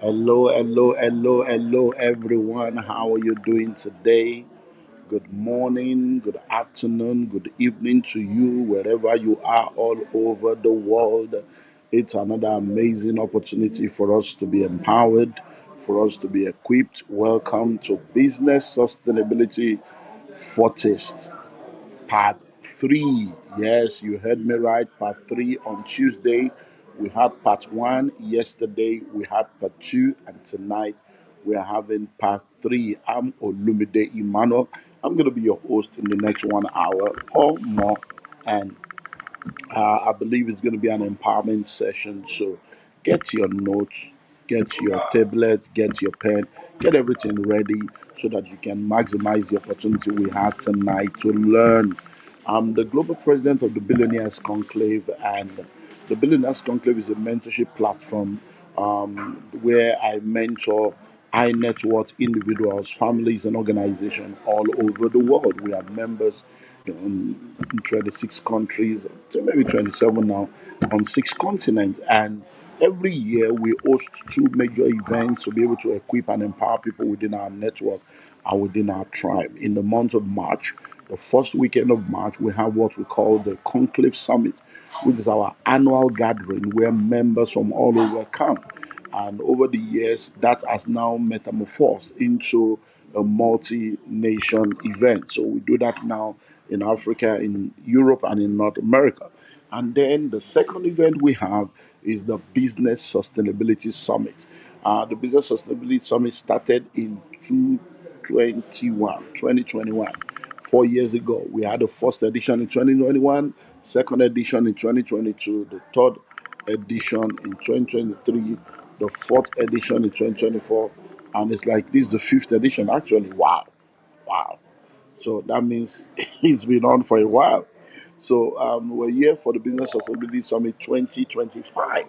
Hello, everyone. How are you doing today? Good morning, good afternoon, good evening to you, wherever you are all over the world. It's another amazing opportunity for us to be empowered, for us to be equipped. Welcome to Business Sustainability Foretaste. Part 3. Yes, you heard me right. Part 3 on Tuesday. We had part 1 yesterday. We had part 2. And tonight we are having part 3. I'm Olumide Emmanuel. I'm going to be your host in the next 1 hour or more. And I believe it's going to be an empowerment session. So get your notes, get your tablet, get your pen, get everything ready so that you can maximize the opportunity we have tonight to learn. I'm the global president of the Billionaires Conclave, and the Billionaires Conclave is a mentorship platform where I mentor high net worth individuals, families, and organizations all over the world. We have members in 26 countries, so maybe 27 now, on 6 continents. And every year we host two major events to be able to equip and empower people within our network and within our tribe. In the month of March, the first weekend of March, we have what we call the Conclave Summit, which is our annual gathering where members from all over come. And over the years, that has now metamorphosed into a multi nation event. So we do that now in Africa, in Europe, and in North America. And then the second event we have is the Business Sustainability Summit. The Business Sustainability Summit started in 2021. 4 years ago. We had the first edition in 2021, second edition in 2022, the third edition in 2023, the fourth edition in 2024, and it's like this is the fifth edition actually. Wow, wow. So that means it's been on for a while. So we're here for the Business Sustainability Summit 2025.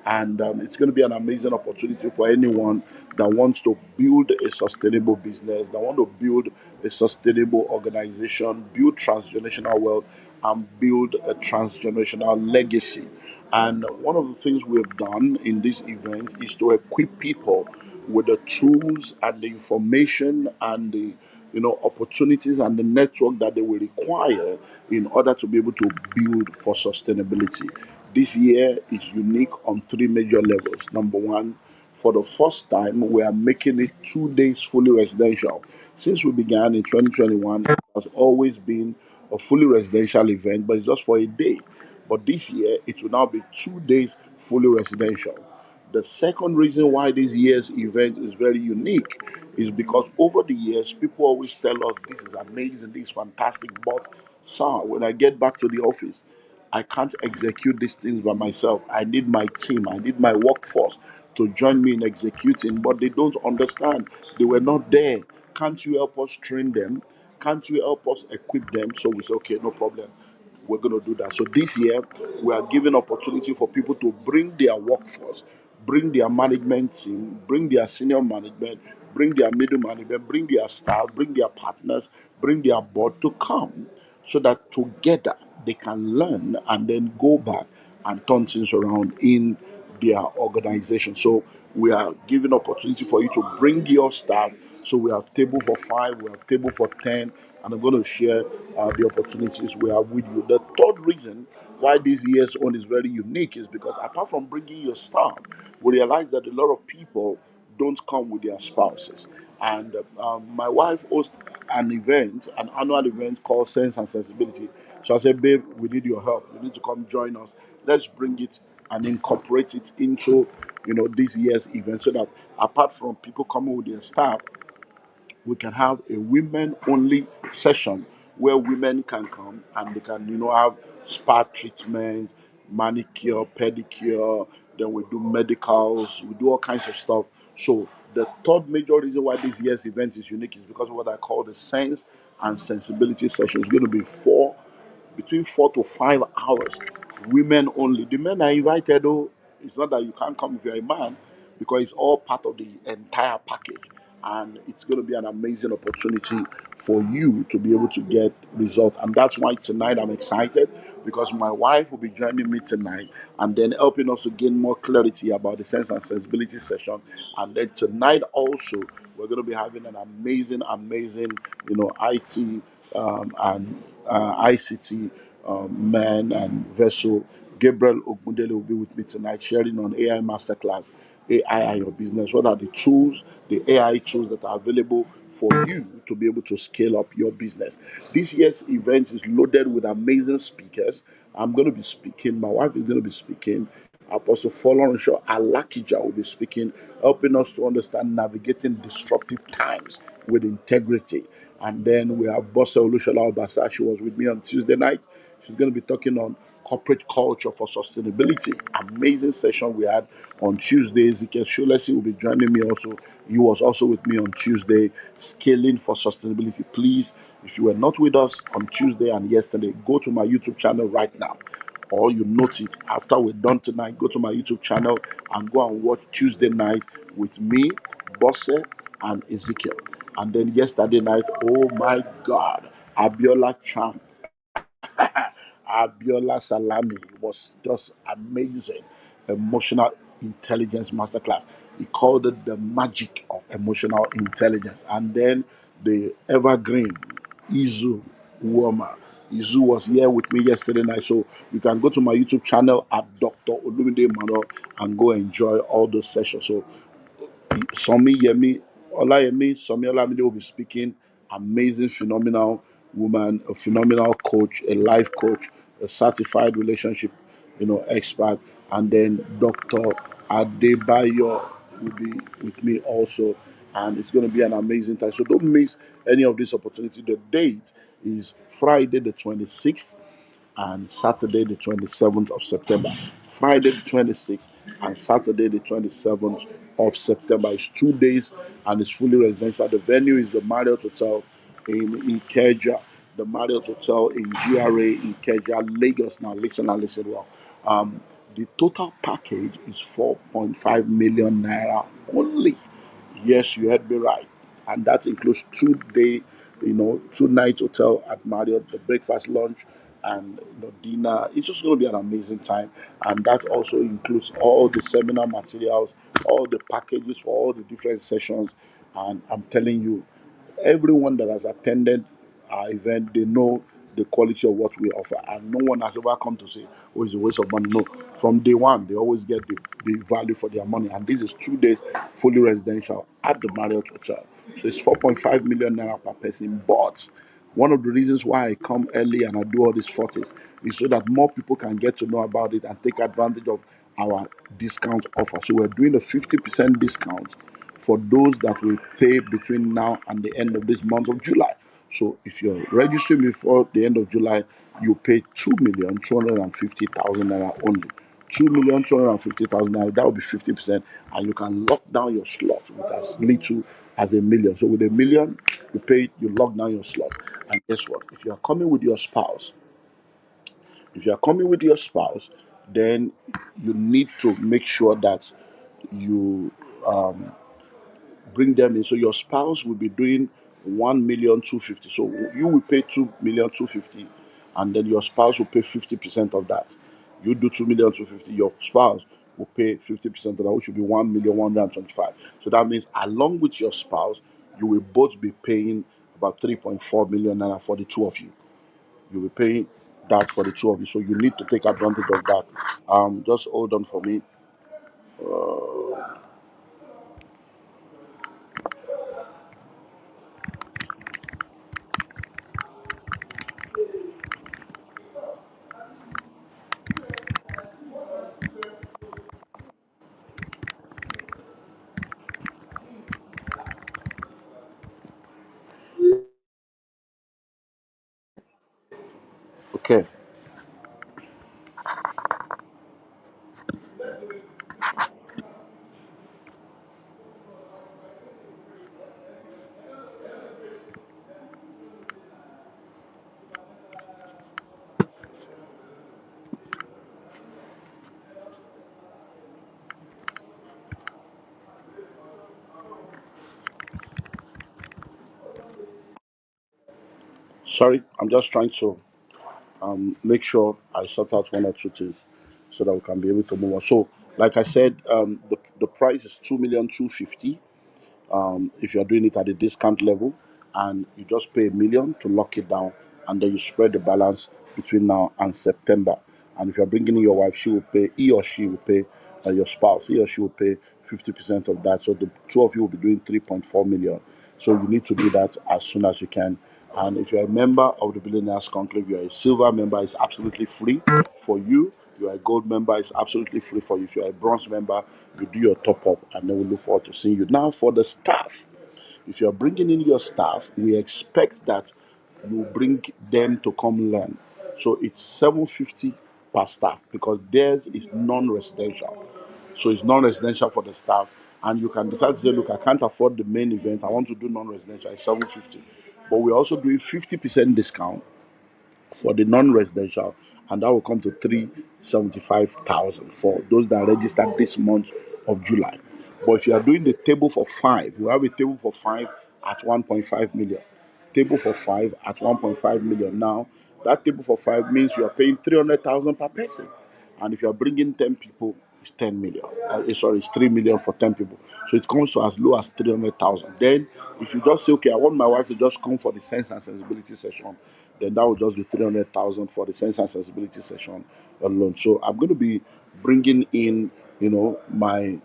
And it's going to be an amazing opportunity for anyone that wants to build a sustainable business, that want to build a sustainable organization, build transgenerational wealth, and build a transgenerational legacy. And one of the things we've done in this event is to equip people with the tools and the information and the opportunities and the network that they will require in order to be able to build for sustainability. This year is unique on three major levels. Number one, for the first time, we are making it 2 days fully residential. Since we began in 2021, it has always been a fully residential event, but it's just for a day. But this year, it will now be 2 days fully residential. The second reason why this year's event is very unique is because over the years, people always tell us this is amazing, this is fantastic, but sir, when I get back to the office, I can't execute these things by myself. I need my team, I need my workforce to join me in executing, but they don't understand. They were not there. Can't you help us train them? Can't you help us equip them? So we say, okay, no problem, we're going to do that. So this year, we are giving opportunity for people to bring their workforce, bring their management team, bring their senior management, bring their middle management, bring their staff, bring their partners, bring their board to come so that together they can learn and then go back and turn things around in their organization. So we are giving opportunity for you to bring your staff. So we have table for 5, we have table for 10, and I'm going to share the opportunities we have with you. The third reason why this year's one is very unique is because apart from bringing your staff, we realize that a lot of people don't come with their spouses. And my wife hosts an event, an annual event called Sense and Sensibility. So I said, babe, we need your help. You need to come join us. Let's bring it and incorporate it into this year's event so that apart from people coming with their staff, we can have a women only session where women can come and they can have spa treatment, manicure, pedicure. Then we do medicals, we do all kinds of stuff. So the third major reason why this year's event is unique is because of what I call the sense and sensibility session. It's going to be between 4 to 5 hours, women only. The men are invited, though. It's not that you can't come if you're a man, because it's all part of the entire package. and it's going to be an amazing opportunity for you to be able to get results. And that's why tonight I'm excited, because my wife will be joining me tonight and then helping us to gain more clarity about the sense and sensibility session. And then tonight also we're going to be having an amazing, IT and ICT man and vessel. Gabriel Ogundele will be with me tonight, sharing on AI Masterclass, AI and your business. What are the tools, the AI tools that are available for you to be able to scale up your business? This year's event is loaded with amazing speakers. I'm going to be speaking. My wife is going to be speaking. Apostle Folorunsho Alakija will be speaking, helping us to understand navigating disruptive times with integrity. And then we have Bossa Olushola Obasa. She was with me on Tuesday night. She's going to be talking on corporate culture for sustainability. Amazing session we had on Tuesday. Ezekiel Shulesi will be joining me also. He was also with me on Tuesday, scaling for sustainability. Please, if you were not with us on Tuesday and yesterday, go to my YouTube channel right now, or you note it after we're done tonight. Go to my YouTube channel and go and watch Tuesday night with me, Bosse, and Ezekiel. And then yesterday night, oh my God, Abiola Champ, Abiola Salami was just amazing. Emotional intelligence masterclass. He called it the magic of emotional intelligence. And then the evergreen Izu Uoma. Izu was here with me yesterday night. So you can go to my YouTube channel at Dr. Olumide Emmanuel and go enjoy all those sessions. So Somi Yemi, Olayemi, Somi Olamide will be speaking. Amazing, phenomenal woman, a phenomenal coach, a life coach, a certified relationship, expert. And then Dr. Adebayo will be with me also. And it's going to be an amazing time. So don't miss any of this opportunity. The date is Friday the 26th and Saturday the 27th of September. Friday the 26th and Saturday the 27th of September. It's 2 days and it's fully residential. The venue is the Marriott Hotel in Ikeja, the Marriott Hotel in GRA Ikeja, Lagos. Now listen and listen well. The total package is 4.5 million naira only. Yes, you heard me right. And that includes 2 day, 2 night hotel at Marriott, the breakfast, lunch, and dinner. It's just going to be an amazing time. And that also includes all the seminar materials, all the packages for all the different sessions. And I'm telling you, everyone that has attended our event, they know the quality of what we offer, and no one has ever come to say, "Oh, it's a waste of money." No, from day one, they always get the value for their money, and this is 2 days fully residential at the Marriott Hotel. So it's 4.5 million naira per person. But one of the reasons why I come early and I do all these photos is so that more people can get to know about it and take advantage of our discount offer. So we're doing a 50% discount for those that will pay between now and the end of this month of July. So if you're registering before the end of July, you pay 2,250,000 naira only. 2,250,000 naira, that will be 50%, and you can lock down your slot with as little as a million. So with a million, you lock down your slot. And guess what? If you are coming with your spouse, then you need to make sure that you bring them in. So your spouse will be doing 1,250,000. So you will pay 2,250,000, and then your spouse will pay 50% of that. You do 2,250,000. Your spouse will pay 50% of that, which will be 1,125,000. So that means, along with your spouse, you will both be paying about 3.4 million naira for the two of you. You will be paying that for the two of you. So you need to take advantage of that. Just hold on for me. Okay. Sorry, I'm just trying to make sure I sort out one or two things so that we can be able to move on. So, like I said, the price is 2,250,000 if you're doing it at a discount level, and you just pay 1 million to lock it down, and then you spread the balance between now and September. And if you're bringing in your wife, he or she will pay, your spouse, he or she will pay 50% of that. So the two of you will be doing 3.4 million. So you need to do that as soon as you can. And if you're a member of the Billionaires Conclave, you're a silver member, it's absolutely free for you. You're a gold member, it's absolutely free for you. If you're a bronze member, you do your top up, and then we look forward to seeing you. Now, for the staff, if you're bringing in your staff, we expect that you bring them to come learn. So it's 750 per staff because theirs is non-residential. So it's non-residential for the staff, and you can decide to say, look, I can't afford the main event. I want to do non-residential. It's 750, but we're also doing 50% discount for the non-residential, and that will come to 375,000 for those that registered this month of July. But if you are doing the table for five, we have a table for five at 1.5 million. Table for five at 1.5 million. Now, that table for five means you are paying 300,000 per person. And if you are bringing 10 people, it's 10 million. Sorry, it's 3 million for 10 people. So it comes to as low as 300,000. Then, if you just say, okay, I want my wife to just come for the sense and sensibility session, then that would just be 300,000 for the sense and sensibility session alone. So I'm going to be bringing in, my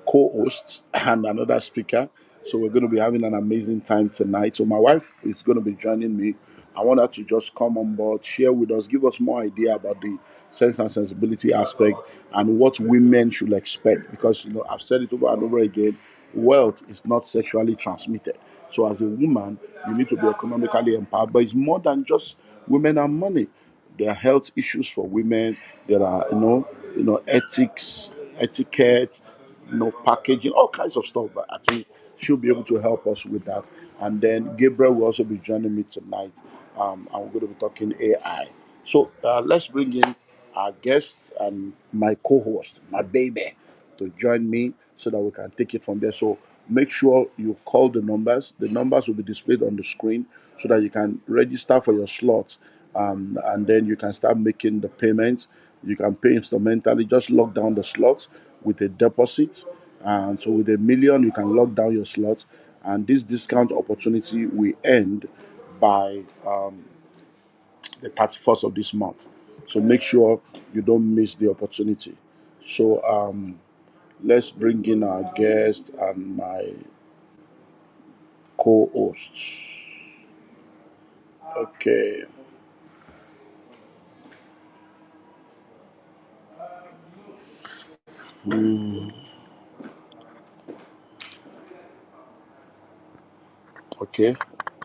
co-hosts and another speaker. So we're going to be having an amazing time tonight. So my wife is going to be joining me. I want her to just come on board, share with us, give us more idea about the sense and sensibility aspect and what women should expect. Because I've said it over and over again, wealth is not sexually transmitted. So as a woman, you need to be economically empowered. But it's more than just women and money. There are health issues for women. There are ethics, etiquette, packaging, all kinds of stuff. But I think she'll be able to help us with that. And then Gabriel will also be joining me tonight. And we're going to be talking AI. So let's bring in our guests and my co-host, my baby, to join me so that we can take it from there. So make sure you call the numbers. The numbers will be displayed on the screen so that you can register for your slot. And then you can start making the payments. You can pay instrumentally, just lock down the slots with a deposit. And so with 1 million, you can lock down your slot. And this discount opportunity will end by the 31st of this month. So make sure you don't miss the opportunity. So let's bring in our guest and my co-hosts. Okay. Hmm, okay.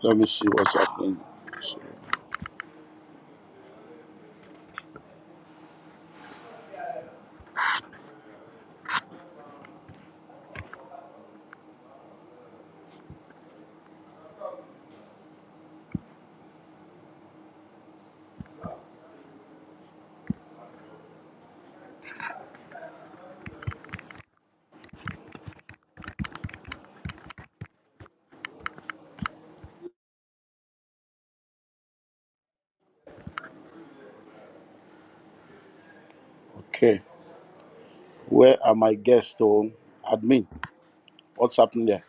Let me see what's happening. So, okay. Where are my guests? Oh, admin. What's happening there?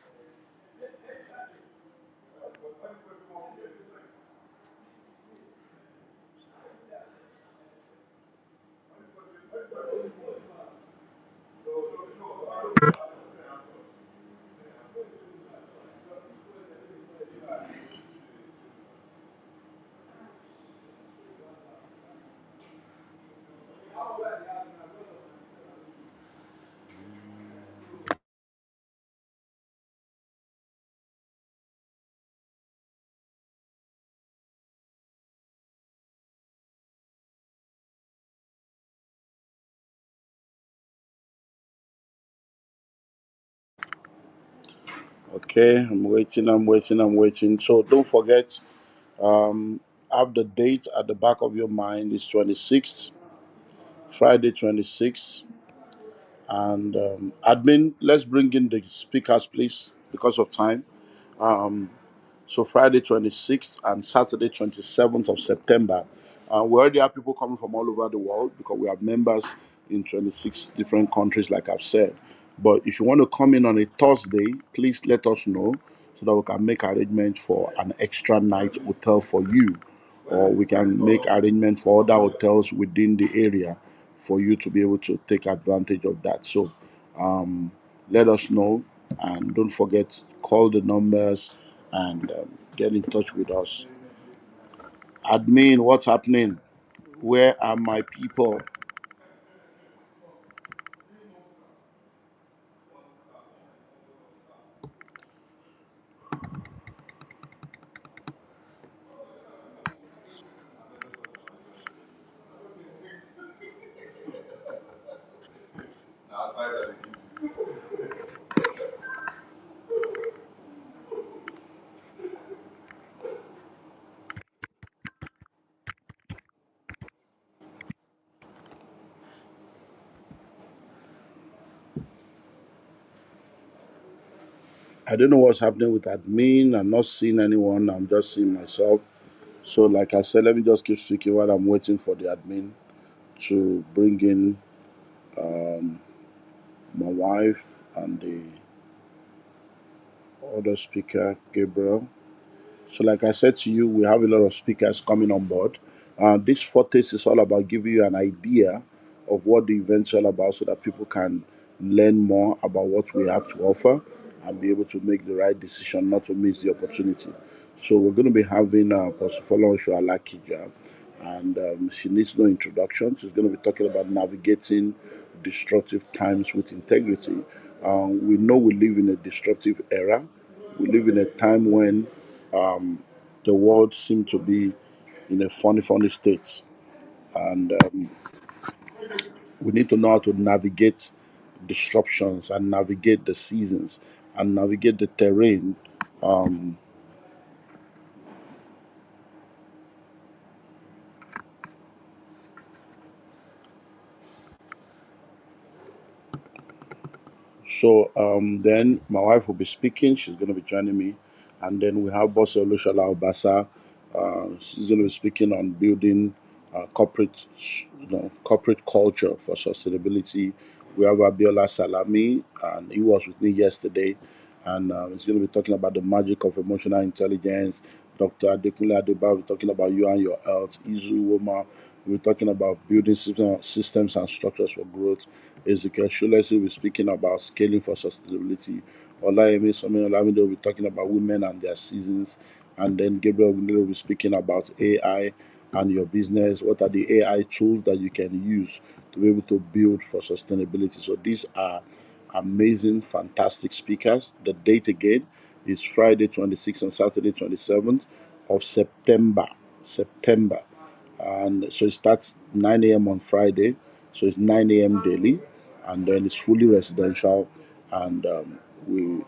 Okay, I'm waiting. So don't forget, um, have the date at the back of your mind. It's 26th, Friday 26th. And admin, let's bring in the speakers, please, because of time. Um, So Friday 26th and Saturday 27th of September. We already have people coming from all over the world because we have members in 26 different countries, like I've said. But if you want to come in on a Thursday, please let us know so that we can make arrangements for an extra night hotel for you, or we can make arrangements for other hotels within the area for you to be able to take advantage of that. So um, let us know, and don't forget, call the numbers and get in touch with us. Admin, what's happening? Where are my people? I don't know what's happening with admin. I'm not seeing anyone. I'm just seeing myself. So, like I said, let me just keep speaking while I'm waiting for the admin to bring in um, my wife and the other speaker, Gabriel. So, like I said to you, we have a lot of speakers coming on board. This Foretaste is all about giving you an idea of what the event's all about so that people can learn more about what we have to offer and be able to make the right decision not to miss the opportunity. So, we're going to be having Pastor Folorunso Alakija, and she needs no introduction. She's going to be talking about navigating destructive times with integrity. We know we live in a destructive era. We live in a time when um, the world seems to be in a funny state, and we need to know how to navigate disruptions and navigate the seasons and navigate the terrain. Um, then my wife will be speaking. She's going to be joining me, and then we have Boss Olushala Obasa. She's going to be speaking on building corporate culture for sustainability. We have Abiola Salami, and he was with me yesterday, and he's going to be talking about the magic of emotional intelligence. Dr. Adekunle Adeba will be talking about you and your health. Izu Woma will be talking about building systems and structures for growth. Ezekiel Shulesi will be speaking about scaling for sustainability. Olayemi Somen Olamide will be talking about women and their seasons. And then Gabriel will be speaking about AI and your business. What are the AI tools that you can use to be able to build for sustainability? So these are amazing, fantastic speakers. The date again is Friday 26th and Saturday 27th of September. September. And so it starts 9 a.m. on Friday. So it's 9 a.m. daily, and then it's fully residential, and we're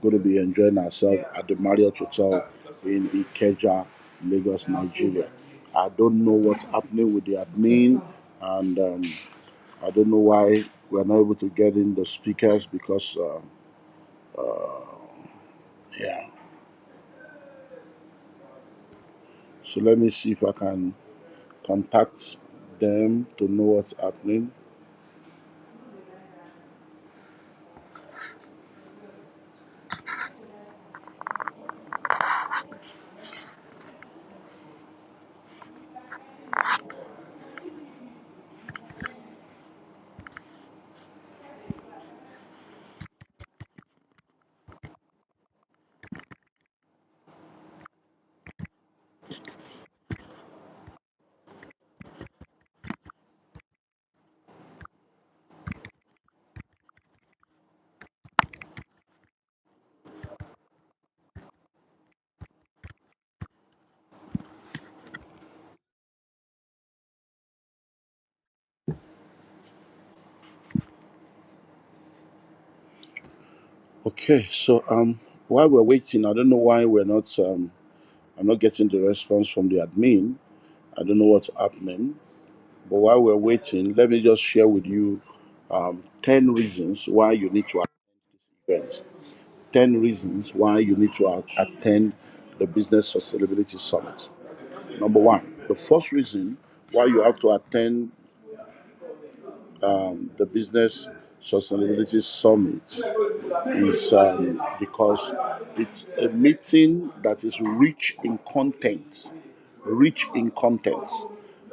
going to be enjoying ourselves at the Marriott Hotel in Ikeja, Lagos, Nigeria. I don't know what's happening with the admin, and I don't know why we're not able to get in the speakers because, uh, yeah. So let me see if I can contact them to know what's happening. Okay, so while we're waiting, I don't know why we're not. I'm not getting the response from the admin. I don't know what's happening. But while we're waiting, let me just share with you 10 reasons why you need to attend this event. 10 reasons why you need to attend the Business Sustainability Summit. Number one, the first reason why you have to attend the Business Sustainability Summit is because it's a meeting that is rich in content. Rich in content.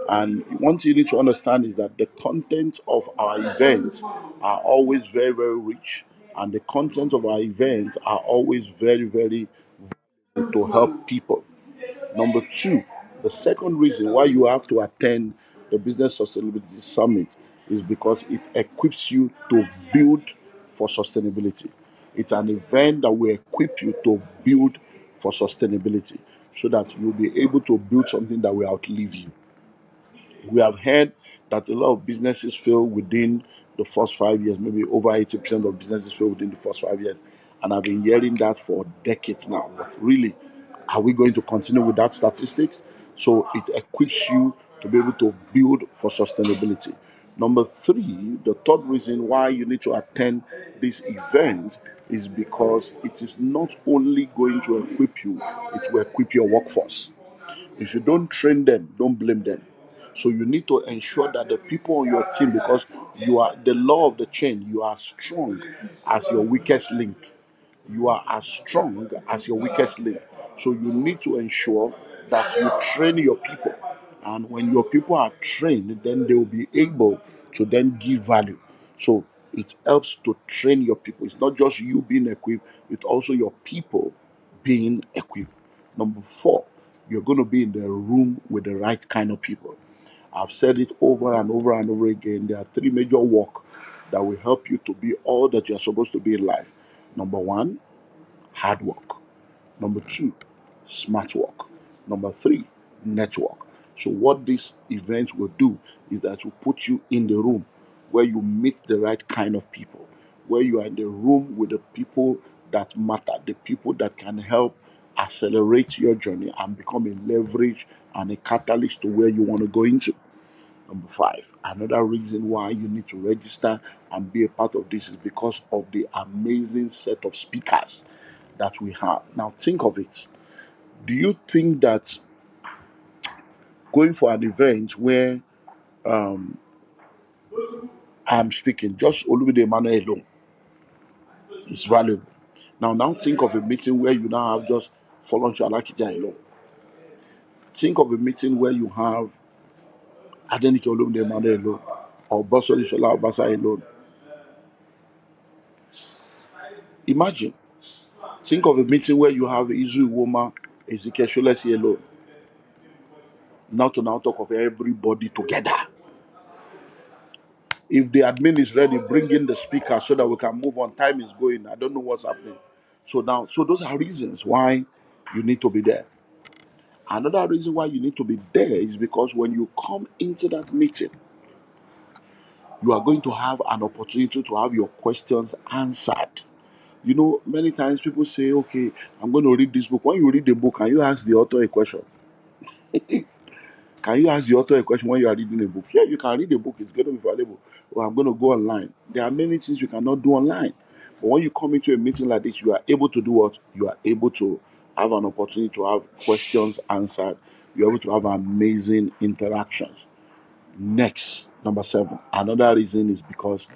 And one thing you need to understand is that the content of our events are always very, very rich. And the content of our events are always very, very to help people. Number two, the second reason why you have to attend the Business Sustainability Summit is because it equips you to build for sustainability. It's an event that will equip you to build for sustainability so that you'll be able to build something that will outlive you. We have heard that a lot of businesses fail within the first 5 years, maybe over 80% of businesses fail within the first 5 years. And I've been hearing that for decades now. But really, are we going to continue with that statistics? So it equips you to be able to build for sustainability. Number three, the third reason why you need to attend this event is because it is not only going to equip you, it will equip your workforce. If you don't train them, don't blame them. So you need to ensure that the people on your team, because you are the law of the chain, you are strong as your weakest link. You are as strong as your weakest link. So you need to ensure that you train your people. And when your people are trained, then they will be able to then give value. So it helps to train your people. It's not just you being equipped, it's also your people being equipped. Number four, you're going to be in the room with the right kind of people. I've said it over and over and over again. There are three major work that will help you to be all that you're supposed to be in life. Number one, hard work. Number two, smart work. Number three, network. So what this event will do is that it will put you in the room where you meet the right kind of people, where you are in the room with the people that matter, the people that can help accelerate your journey and become a leverage and a catalyst to where you want to go into. Number five, another reason why you need to register and be a part of this is because of the amazing set of speakers that we have. Now, think of it. Do you think that going for an event where um, I'm speaking, just Olumide Emmanuel alone, is valuable? Now think of a meeting where you now have just Foloncho Alakija alone. Think of a meeting where you have Adenike Olumide Emmanuel alone, or Bosoli Shola Obasa alone. Imagine. Think of a meeting where you have Izu Iwoma, Ezekiel Sholesi alone. Now to now talk of everybody together. If the admin is ready, bring in the speaker so that we can move on. Time is going. I don't know what's happening. So those are reasons why you need to be there. Another reason why you need to be there is because when you come into that meeting, you are going to have an opportunity to have your questions answered. You know, many times people say, okay, I'm going to read this book. When you read the book, can you ask the author a question? Can you ask the author a question when you are reading a book? Yeah, you can read a book, it's going to be valuable. Or I'm going to go online. There are many things you cannot do online. But when you come into a meeting like this, you are able to do what? You are able to have an opportunity to have questions answered. You're able to have amazing interactions. Next, number seven. Another reason is because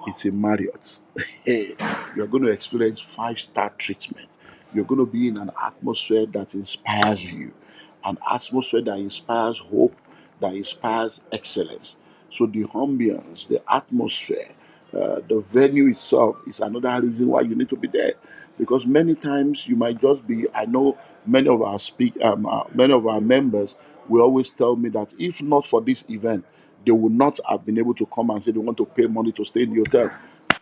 it's a Marriott. You're going to experience five-star treatment. You're going to be in an atmosphere that inspires you, an atmosphere that inspires hope, that inspires excellence. So the ambience, the atmosphere, the venue itself is another reason why you need to be there. Because many times you might just be. I know many of our members will always tell me that if not for this event, they would not have been able to come and say they want to pay money to stay in the hotel.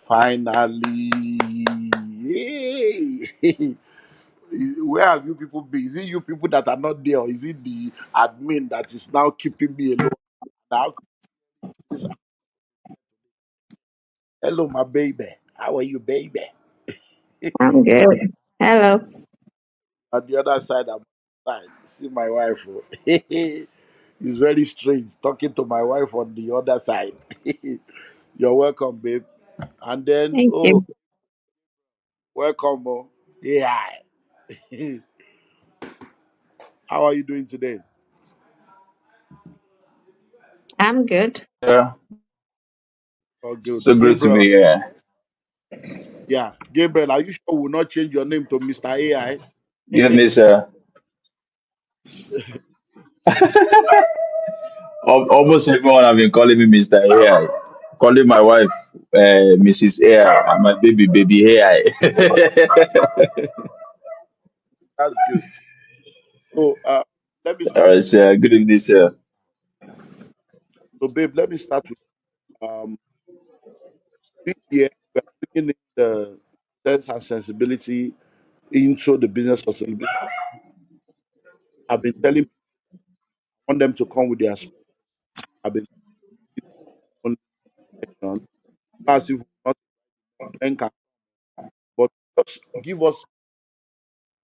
Finally, yay! Where have you people been? Is it you people that are not there, or is it the admin that is now keeping me alone? Now, hello, my baby. How are you, baby? I'm good. Hello. On the other side, I'm side. See my wife. Oh. It's very strange talking to my wife on the other side. You're welcome, babe. And then, Thank oh, you. welcome, oh. Yeah. How are you doing today? I'm good. Yeah, Oh, good. so great to be Gabriel. here. Yeah, Gabriel. Are you sure we'll not change your name to Mr. AI? Yeah, Mister. Almost everyone have been calling me Mister AI, calling my wife Mrs. AI, and my baby AI. That's good. So, let me All start right, with this. sir. Good evening, sir. So, babe, let me start with this year. We're bringing in the sense and sensibility into the business sustainability. I've been telling people I want them to come with their. I've been on session. As if not men can, but just give us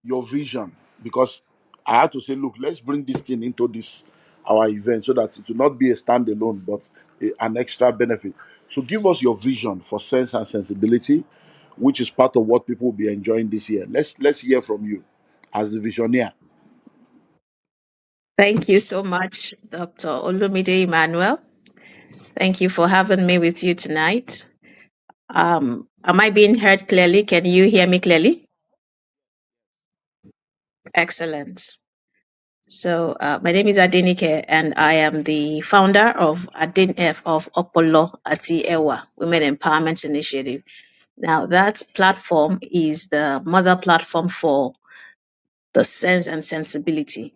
your vision because I had to say, look, let's bring this thing into this our event so that it will not be a standalone but an extra benefit. So give us your vision for sense and sensibility, which is part of what people will be enjoying this year. Let's hear from you as the visioneer. Thank you so much, Dr. Olumide Emmanuel. Thank you for having me with you tonight. Am I being heard clearly? Can you hear me clearly? Excellent. So, my name is Adenike, and I am the founder of of Opolo Ati Ewa Women Empowerment Initiative. Now, that platform is the mother platform for the Sense and Sensibility.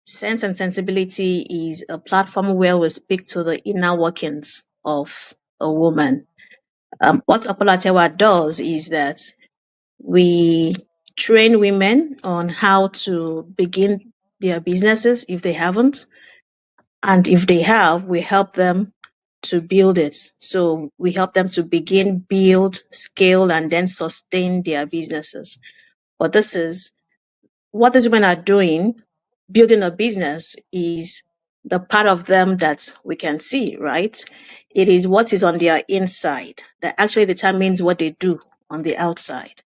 Sense and Sensibility is a platform where we speak to the inner workings of a woman. What Apolatewa does is that we train women on how to begin their businesses if they haven't. And if they have, we help them to build it. So we help them to begin, build, scale, and then sustain their businesses. But this is what these women are doing, building a business is the part of them that we can see, right? It is what is on their inside that actually determines what they do on the outside.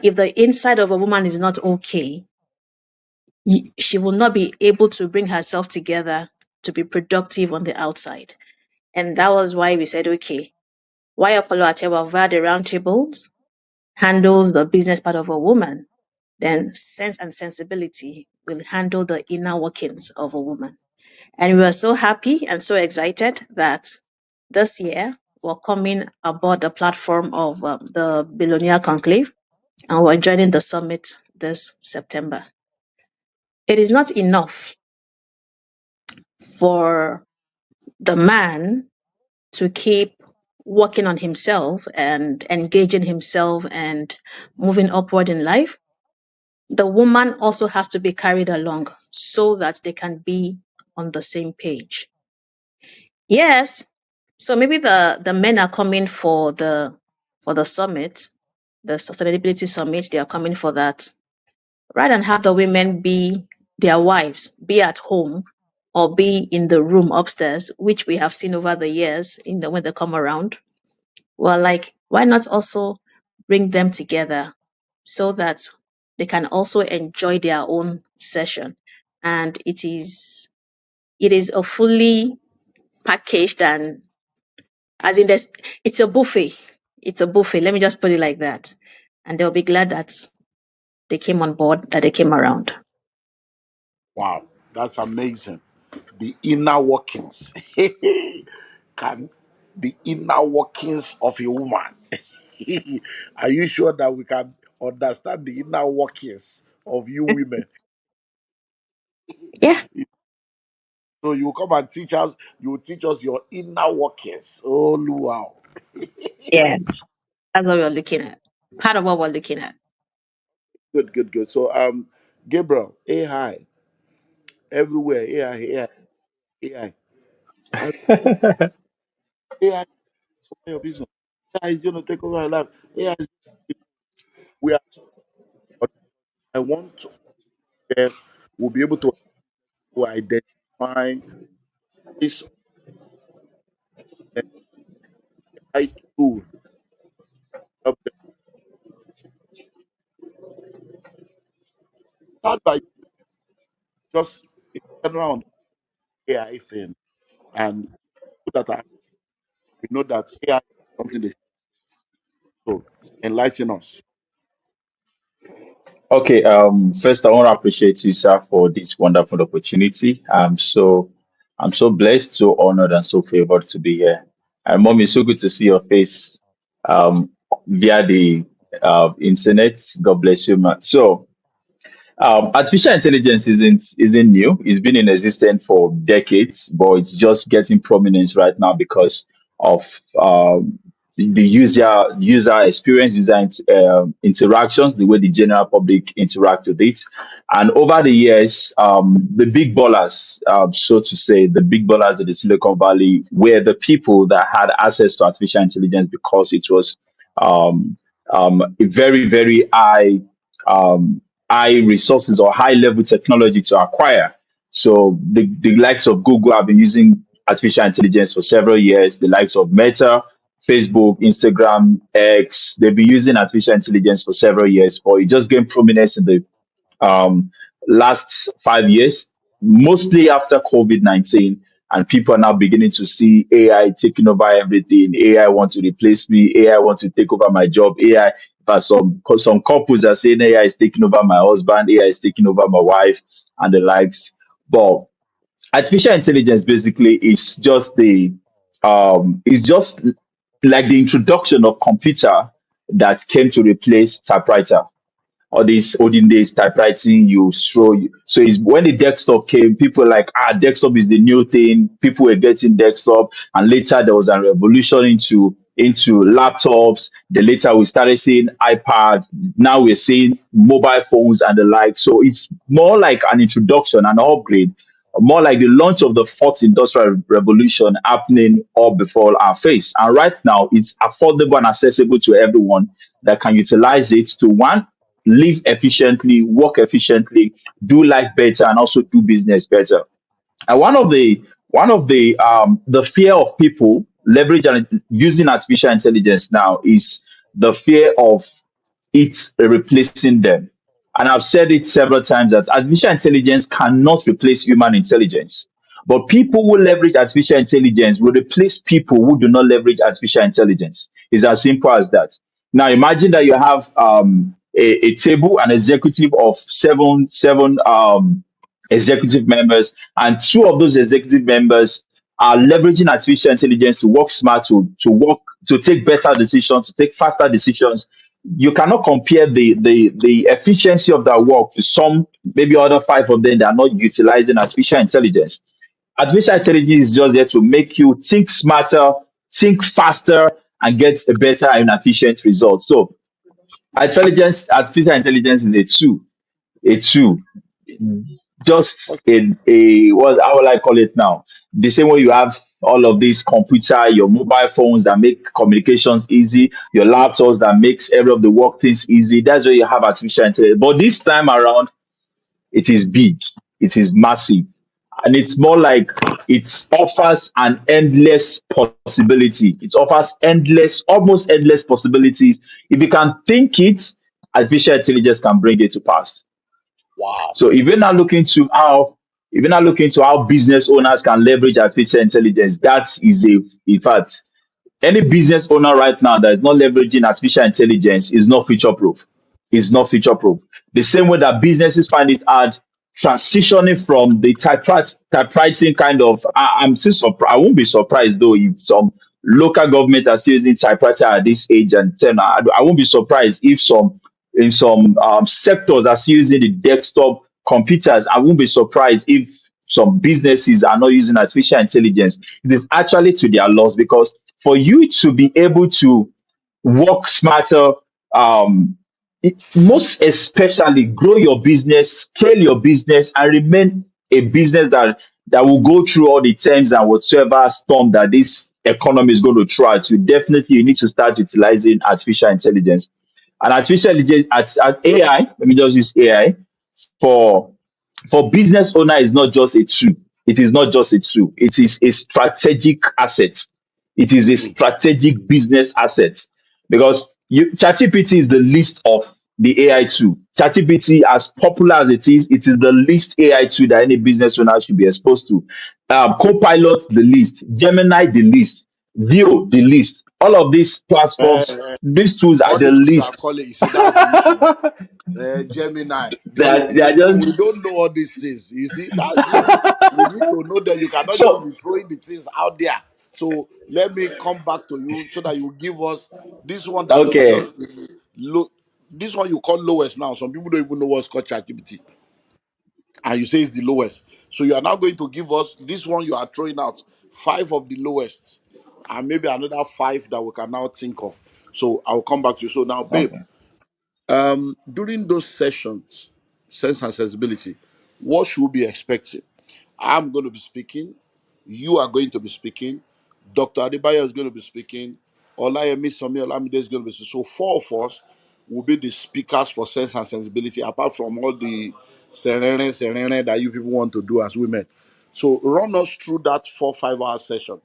If the inside of a woman is not okay, she will not be able to bring herself together to be productive on the outside. And that was why we said, okay, why Apollo Atewa via the roundtables handles the business part of a woman, then sense and sensibility will handle the inner workings of a woman. And we are so happy and so excited that this year we're coming aboard the platform of the Billionaire Conclave, and we're joining the summit this September. It is not enough for the man to keep working on himself and engaging himself and moving upward in life. The woman also has to be carried along so that they can be on the same page. Yes. So maybe the men are coming for the summit, the sustainability summit, they are coming for that. Rather than have the women be their wives, be at home or be in the room upstairs, which we have seen over the years in the when they come around. Well, like, why not also bring them together so that they can also enjoy their own session? And it is a fully packaged and as in this, it's a buffet. It's a buffet. Let me just put it like that. And they'll be glad that they came on board, that they came around. Wow, that's amazing. The inner workings. Can the inner workings of a woman. Are you sure that we can understand the inner workings of you women? Yeah. So you come and teach us, you will teach us your inner workings. Oh wow. Yes. That's what we're looking at. Part of what we're looking at. Good, good, good. So Gabriel, AI everywhere, AI, AI. I AI is over your business. AI is gonna take over your life. AI is we are I want to we'll be able to identify this AI tool help them. Start by just in general on the AI thing, and people that are we know that AI is something they so enlighten us. Okay, first I want to appreciate you, sir, for this wonderful opportunity. I'm so blessed, so honored, and so favored to be here. And mom, it's so good to see your face um, via the internet. God bless you, man. So, artificial intelligence isn't new. It's been in existence for decades, but it's just getting prominence right now because of the user experience, interactions, the way the general public interact with it. And over the years, the big ballers, so to say, the big ballers of the Silicon Valley were the people that had access to artificial intelligence because it was um, a very um, high resources or high level technology to acquire. So the likes of Google have been using artificial intelligence for several years. The likes of Meta, Facebook, Instagram, X, they've been using artificial intelligence for several years, but it just gained prominence in the um, last 5 years, mostly after COVID 19. And people are now beginning to see AI taking over everything. AI wants to replace me. AI wants to take over my job. AI, for some couples are saying AI is taking over my husband. AI is taking over my wife and the likes. But artificial intelligence basically is just like the introduction of computer that came to replace typewriter all these olden days typewriting so it's when the desktop came, people were like, desktop is the new thing. People were getting desktop, and later there was a revolution into laptops. Then later we started seeing iPad. Now we're seeing mobile phones and the like. So it's more like an introduction, an upgrade, more like the launch of the fourth industrial revolution happening all before our face. And right now it's affordable and accessible to everyone that can utilize it to one, live efficiently, work efficiently, do life better, and also do business better. And one of the fear of people leverage and using artificial intelligence now is the fear of it replacing them. And I've said it several times that artificial intelligence cannot replace human intelligence. But people who leverage artificial intelligence will replace people who do not leverage artificial intelligence. It's as simple as that. Now imagine that you have a table, an executive of seven executive members, and two of those executive members are leveraging artificial intelligence to work smart, to take better decisions, to take faster decisions. You cannot compare the efficiency of that work to some maybe other five of them that are not utilizing artificial intelligence. Artificial intelligence is just there to make you think smarter, think faster, and get a better and efficient result. So artificial intelligence is a tool, just a what how will I call it now? The same way you have all of these computer, your mobile phones that make communications easy, your laptops that makes every of the work things easy. That's where you have artificial intelligence. But this time around, it is big, it is massive, and it's more like it offers an endless possibility. It offers endless, almost endless possibilities. If you can think it, artificial intelligence can bring it to pass. Wow. So if you're not looking to how business owners can leverage artificial intelligence, that is a in fact any business owner right now that is not leveraging artificial intelligence is not future proof. Is not future proof. The same way that businesses find it hard transitioning from the typewriting kind of. I'm still surprised. I won't be surprised though if some local government are still using typewriter at this age and tenor. I won't be surprised if some sectors are still using the desktop computers. I won't be surprised if some businesses are not using artificial intelligence. It is actually to their loss because for you to be able to work smarter, um, most especially grow your business, scale your business, and remain a business that will go through all the terms and whatsoever storm that this economy is going to throw at you. Definitely, you need to start utilizing artificial intelligence. And artificial intelligence, AI, let me just use AI for business owner is not just a tool. It is not just a tool. It is a strategic asset. It is a Mm. strategic business asset because ChatGPT is the list of the AI tool. ChatGPT, as popular as it is the least AI tool that any business owner should be exposed to. Copilot, the least. Gemini, the least. Vio, the least. All of these platforms, Uh, these tools are all the these things are least. calling. You see, that's the issue. Gemini, Vio. They are We just don't know all these things. You see, that's it. We need to know that you cannot just be so throwing the things out there. So let me come back to you so that you give us this one that is okay. just low. This one you call lowest now. Some people don't even know what's called ChatGPT, and you say it's the lowest. So you are now going to give us this one you are throwing out, five of the lowest, and maybe another five that we can now think of. So I'll come back to you. So now, babe, Okay. during those sessions, sense and sensibility, what should we be expecting? I'm going to be speaking. You are going to be speaking. Dr. Adebayo is going to be speaking. Olayemi Somi Olamide is going to be speaking. So four of us will be the speakers for sense and sensibility, apart from all the serene that you people want to do as women. So run us through that 4 5 hour session.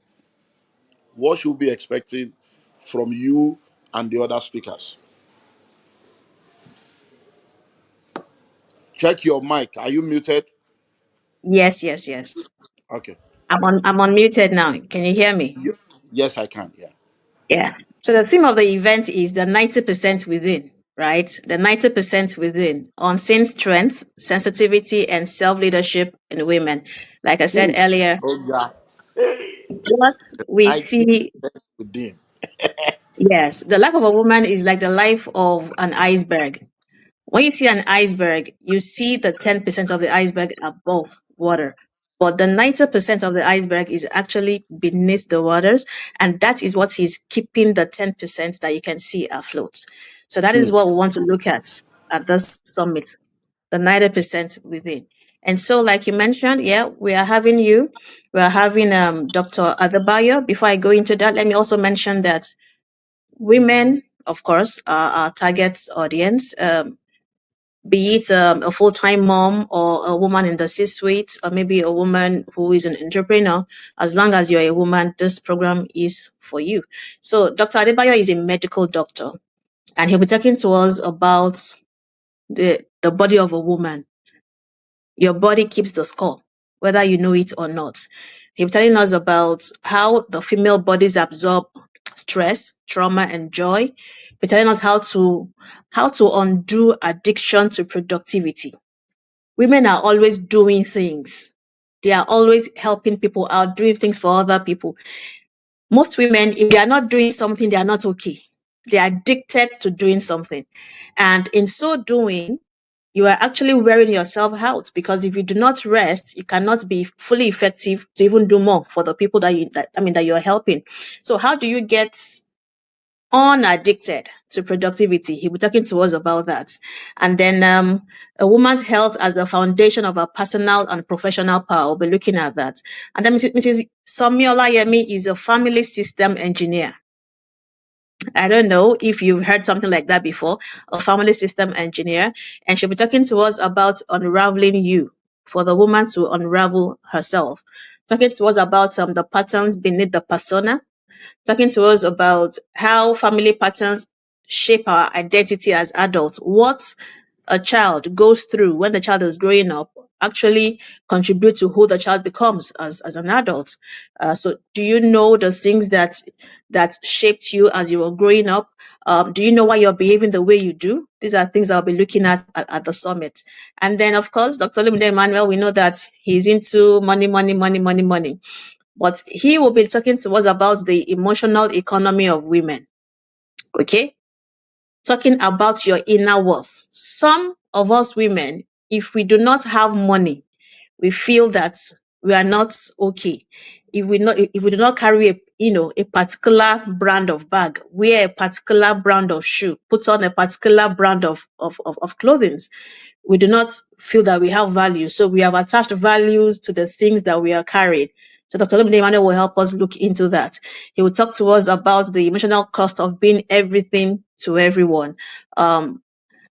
What should we be expecting from you and the other speakers? Check your mic. Are you muted? Yes, yes, yes. Okay. I'm unmuted now. Can you hear me? Yes, I can. Yeah. Yeah. So the theme of the event is the 90% within, right? The 90% within, unseen strengths, sensitivity, and self-leadership in women. Like I said Hmm. earlier, Oh, yeah. Hey, what we I think see, within. yes, the life of a woman is like the life of an iceberg. When you see an iceberg, you see the 10% of the iceberg above water. But the 90% of the iceberg is actually beneath the waters. And that is what is keeping the 10% that you can see afloat. So that Hmm. is what we want to look at this summit, the 90% within. And so, like you mentioned, yeah, we are having you. We are having Dr. Adebayo. Before I go into that, let me also mention that women, of course, are our target audience. Be it a full-time mom or a woman in the C-suite or maybe a woman who is an entrepreneur, as long as you're a woman, this program is for you. So Dr. Adebayo is a medical doctor, and he'll be talking to us about the body of a woman. Your body keeps the score, whether you know it or not. He'll be telling us about how the female bodies absorb stress, trauma, and joy. He'll be telling us how to undo addiction to productivity. Women are always doing things. They are always helping people out, doing things for other people. Most women, if they are not doing something, they are not okay. They are addicted to doing something. And in so doing, you are actually wearing yourself out, because if you do not rest, you cannot be fully effective to even do more for the people that you're helping. So how do you get unaddicted to productivity? He'll be talking to us about that. And then a woman's health as the foundation of her personal and professional power. We'll be looking at that. And then Mrs. Somiola Yemi is a family system engineer. I don't know if you've heard something like that before, a family system engineer. And she'll be talking to us about unraveling you, for the woman to unravel herself. Talking to us about the patterns beneath the persona, talking to us about how family patterns shape our identity as adults. What a child goes through when the child is growing up actually contribute to who the child becomes as an adult. So do you know the things that shaped you as you were growing up? Do you know why you're behaving the way you do? These are things I'll be looking at the summit. And then, of course, Dr. Olumide Emmanuel, we know that he's into money, money, money, money, money. But he will be talking to us about the emotional economy of women. Okay? Talking about your inner worth. Some of us women, if we do not have money, we feel that we are not okay. If we do not carry a particular brand of bag, wear a particular brand of shoe, put on a particular brand of clothing, we do not feel that we have value. So we have attached values to the things that we are carrying. So Dr. Olumide Emmanuel will help us look into that. He will talk to us about the emotional cost of being everything to everyone. Um,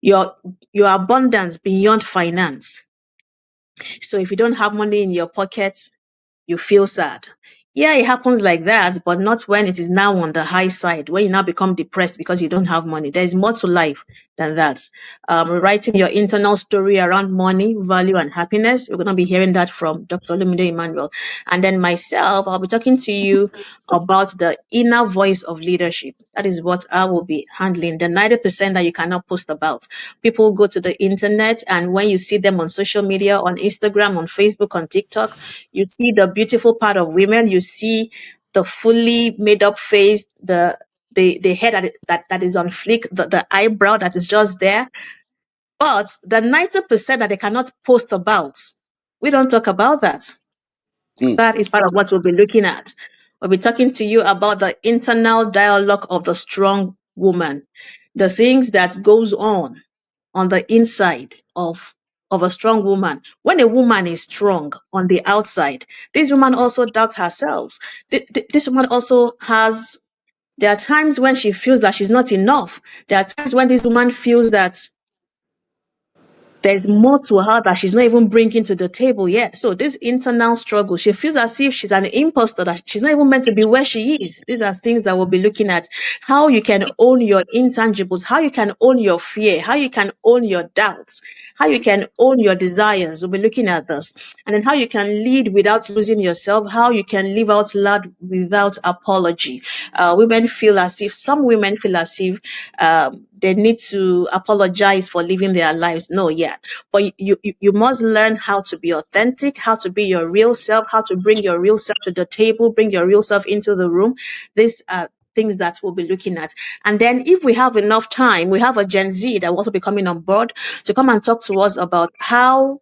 your your abundance beyond finance. So if you don't have money in your pocket, you feel sad. Yeah, it happens like that, but not when it is now on the high side, when you now become depressed because you don't have money. There is more to life than that. Writing your internal story around money, value, and happiness. We're going to be hearing that from Dr. Olumide Emmanuel. And then myself, I'll be talking to you about the inner voice of leadership. That is what I will be handling. The 90% that you cannot post about. People go to the internet, and when you see them on social media, on Instagram, on Facebook, on TikTok, you see the beautiful part of women. You see the fully made up face, the hair that is on flick, the eyebrow that is just there. But the 90% that they cannot post about, we don't talk about that. Mm, That is part of what we'll be looking at. We'll be talking to you about the internal dialogue of the strong woman, the things that goes on the inside of a strong woman. When a woman is strong on the outside, this woman also doubts herself. This woman also has, there are times when she feels that she's not enough. There are times when this woman feels that there's more to her that she's not even bringing to the table yet. So this internal struggle, she feels as if she's an imposter, that she's not even meant to be where she is. These are things that we'll be looking at. How you can own your intangibles, how you can own your fear, how you can own your doubts, how you can own your desires. We'll be looking at this. And then how you can lead without losing yourself, how you can live out loud without apology. Some women feel as if they need to apologize for living their lives. No, yeah. But you must learn how to be authentic, how to be your real self, how to bring your real self to the table, bring your real self into the room. These are things that we'll be looking at. And then if we have enough time, we have a Gen Z that will also be coming on board to come and talk to us about how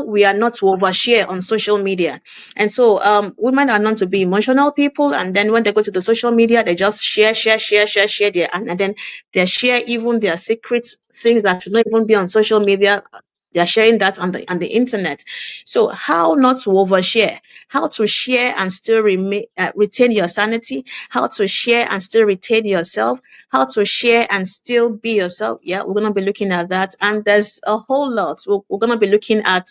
we are not to overshare on social media. And so women are known to be emotional people, and then when they go to the social media, they just share their, and then they share even their secrets, things that should not even be on social media. They're sharing that on the internet. So how not to overshare, how to share and still retain your sanity, how to share and still retain yourself, how to share and still be yourself. Yeah, we're going to be looking at that. And there's a whole lot. We're going to be looking at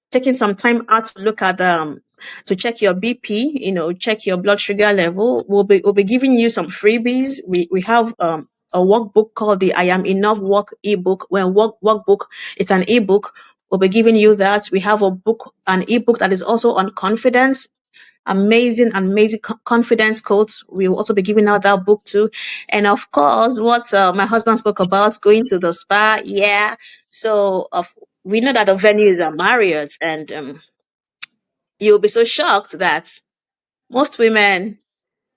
taking some time out to look at to check your BP, check your blood sugar level. We'll be giving you some freebies. We have a workbook called the I Am Enough Work ebook. When workbook, it's an ebook. We'll be giving you that. We have an ebook that is also on confidence. Amazing confidence quotes. We will also be giving out that book too. And of course, what my husband spoke about, going to the spa. Yeah. So we know that the venue is a Marriott, and you'll be so shocked that most women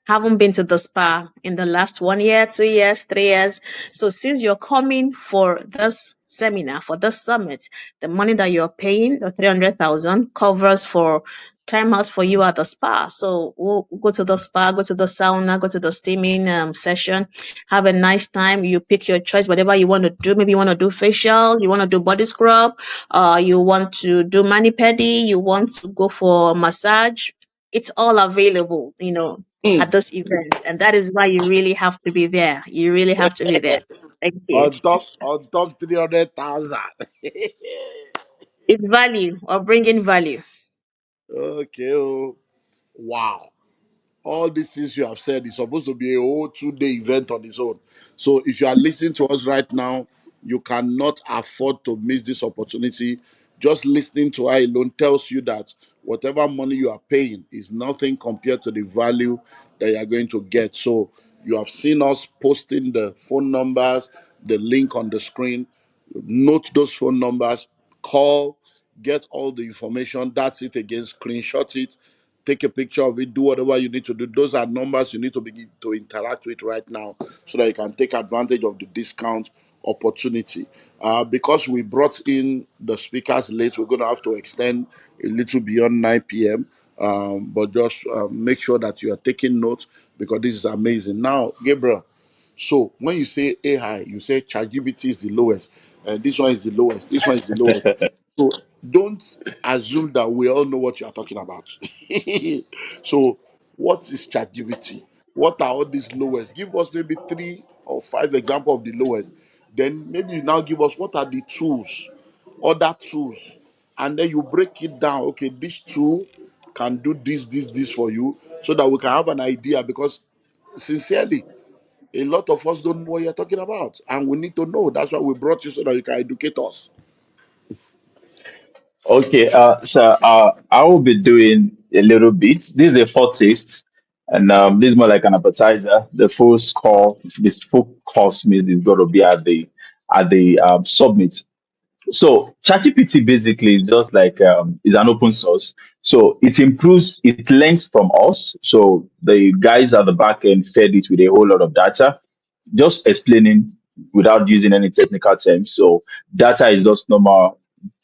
haven't been to the spa in the last 1 year, 2 years, 3 years. So since you're coming for this seminar, for this summit, the money that you're paying, the 300,000, covers for time out for you at the spa. So we'll go to the spa, go to the sauna, go to the steaming session, have a nice time. You pick your choice, whatever you want to do. Maybe you want to do facial, you want to do body scrub, you want to do mani pedi, you want to go for massage. It's all available, mm. at this event. And that is why you really have to be there. You really have to be there. Thank you. On top 300,000. It's value, or bringing value. Okay. Oh, wow. All these things you have said is supposed to be a whole 2 day event on its own. So if you are listening to us right now, you cannot afford to miss this opportunity. Just listening to her alone tells you that whatever money you are paying is nothing compared to the value that you are going to get. So you have seen us posting the phone numbers, the link on the screen. Note those phone numbers, call, get all the information. That's it again. Screenshot it, take a picture of it, do whatever you need to do. Those are numbers you need to begin to interact with right now so that you can take advantage of the discount opportunity. Because we brought in the speakers late, we're going to have to extend a little beyond 9 p.m. But just make sure that you are taking notes because this is amazing. Now, Gabriel, so when you say AI, you say ChatGPT is the lowest, and this one is the lowest, this one is the lowest. So don't assume that we all know what you are talking about. So what is ChatGPT? What are all these lowest? Give us maybe 3 or 5 examples of the lowest. Then maybe you now give us what are the tools, other tools, and then you break it down. Okay, this tool can do this for you, so that we can have an idea. Because sincerely, a lot of us don't know what you're talking about, and we need to know. That's why we brought you, so that you can educate us. Okay, I will be doing a little bit. This is a foretaste, and this is more like an appetizer. The full score, this full course means is going to be at the summit. So ChatGPT basically is just like is an open source. So it improves, it learns from us. So the guys at the back end fed it with a whole lot of data, just explaining without using any technical terms. So data is just normal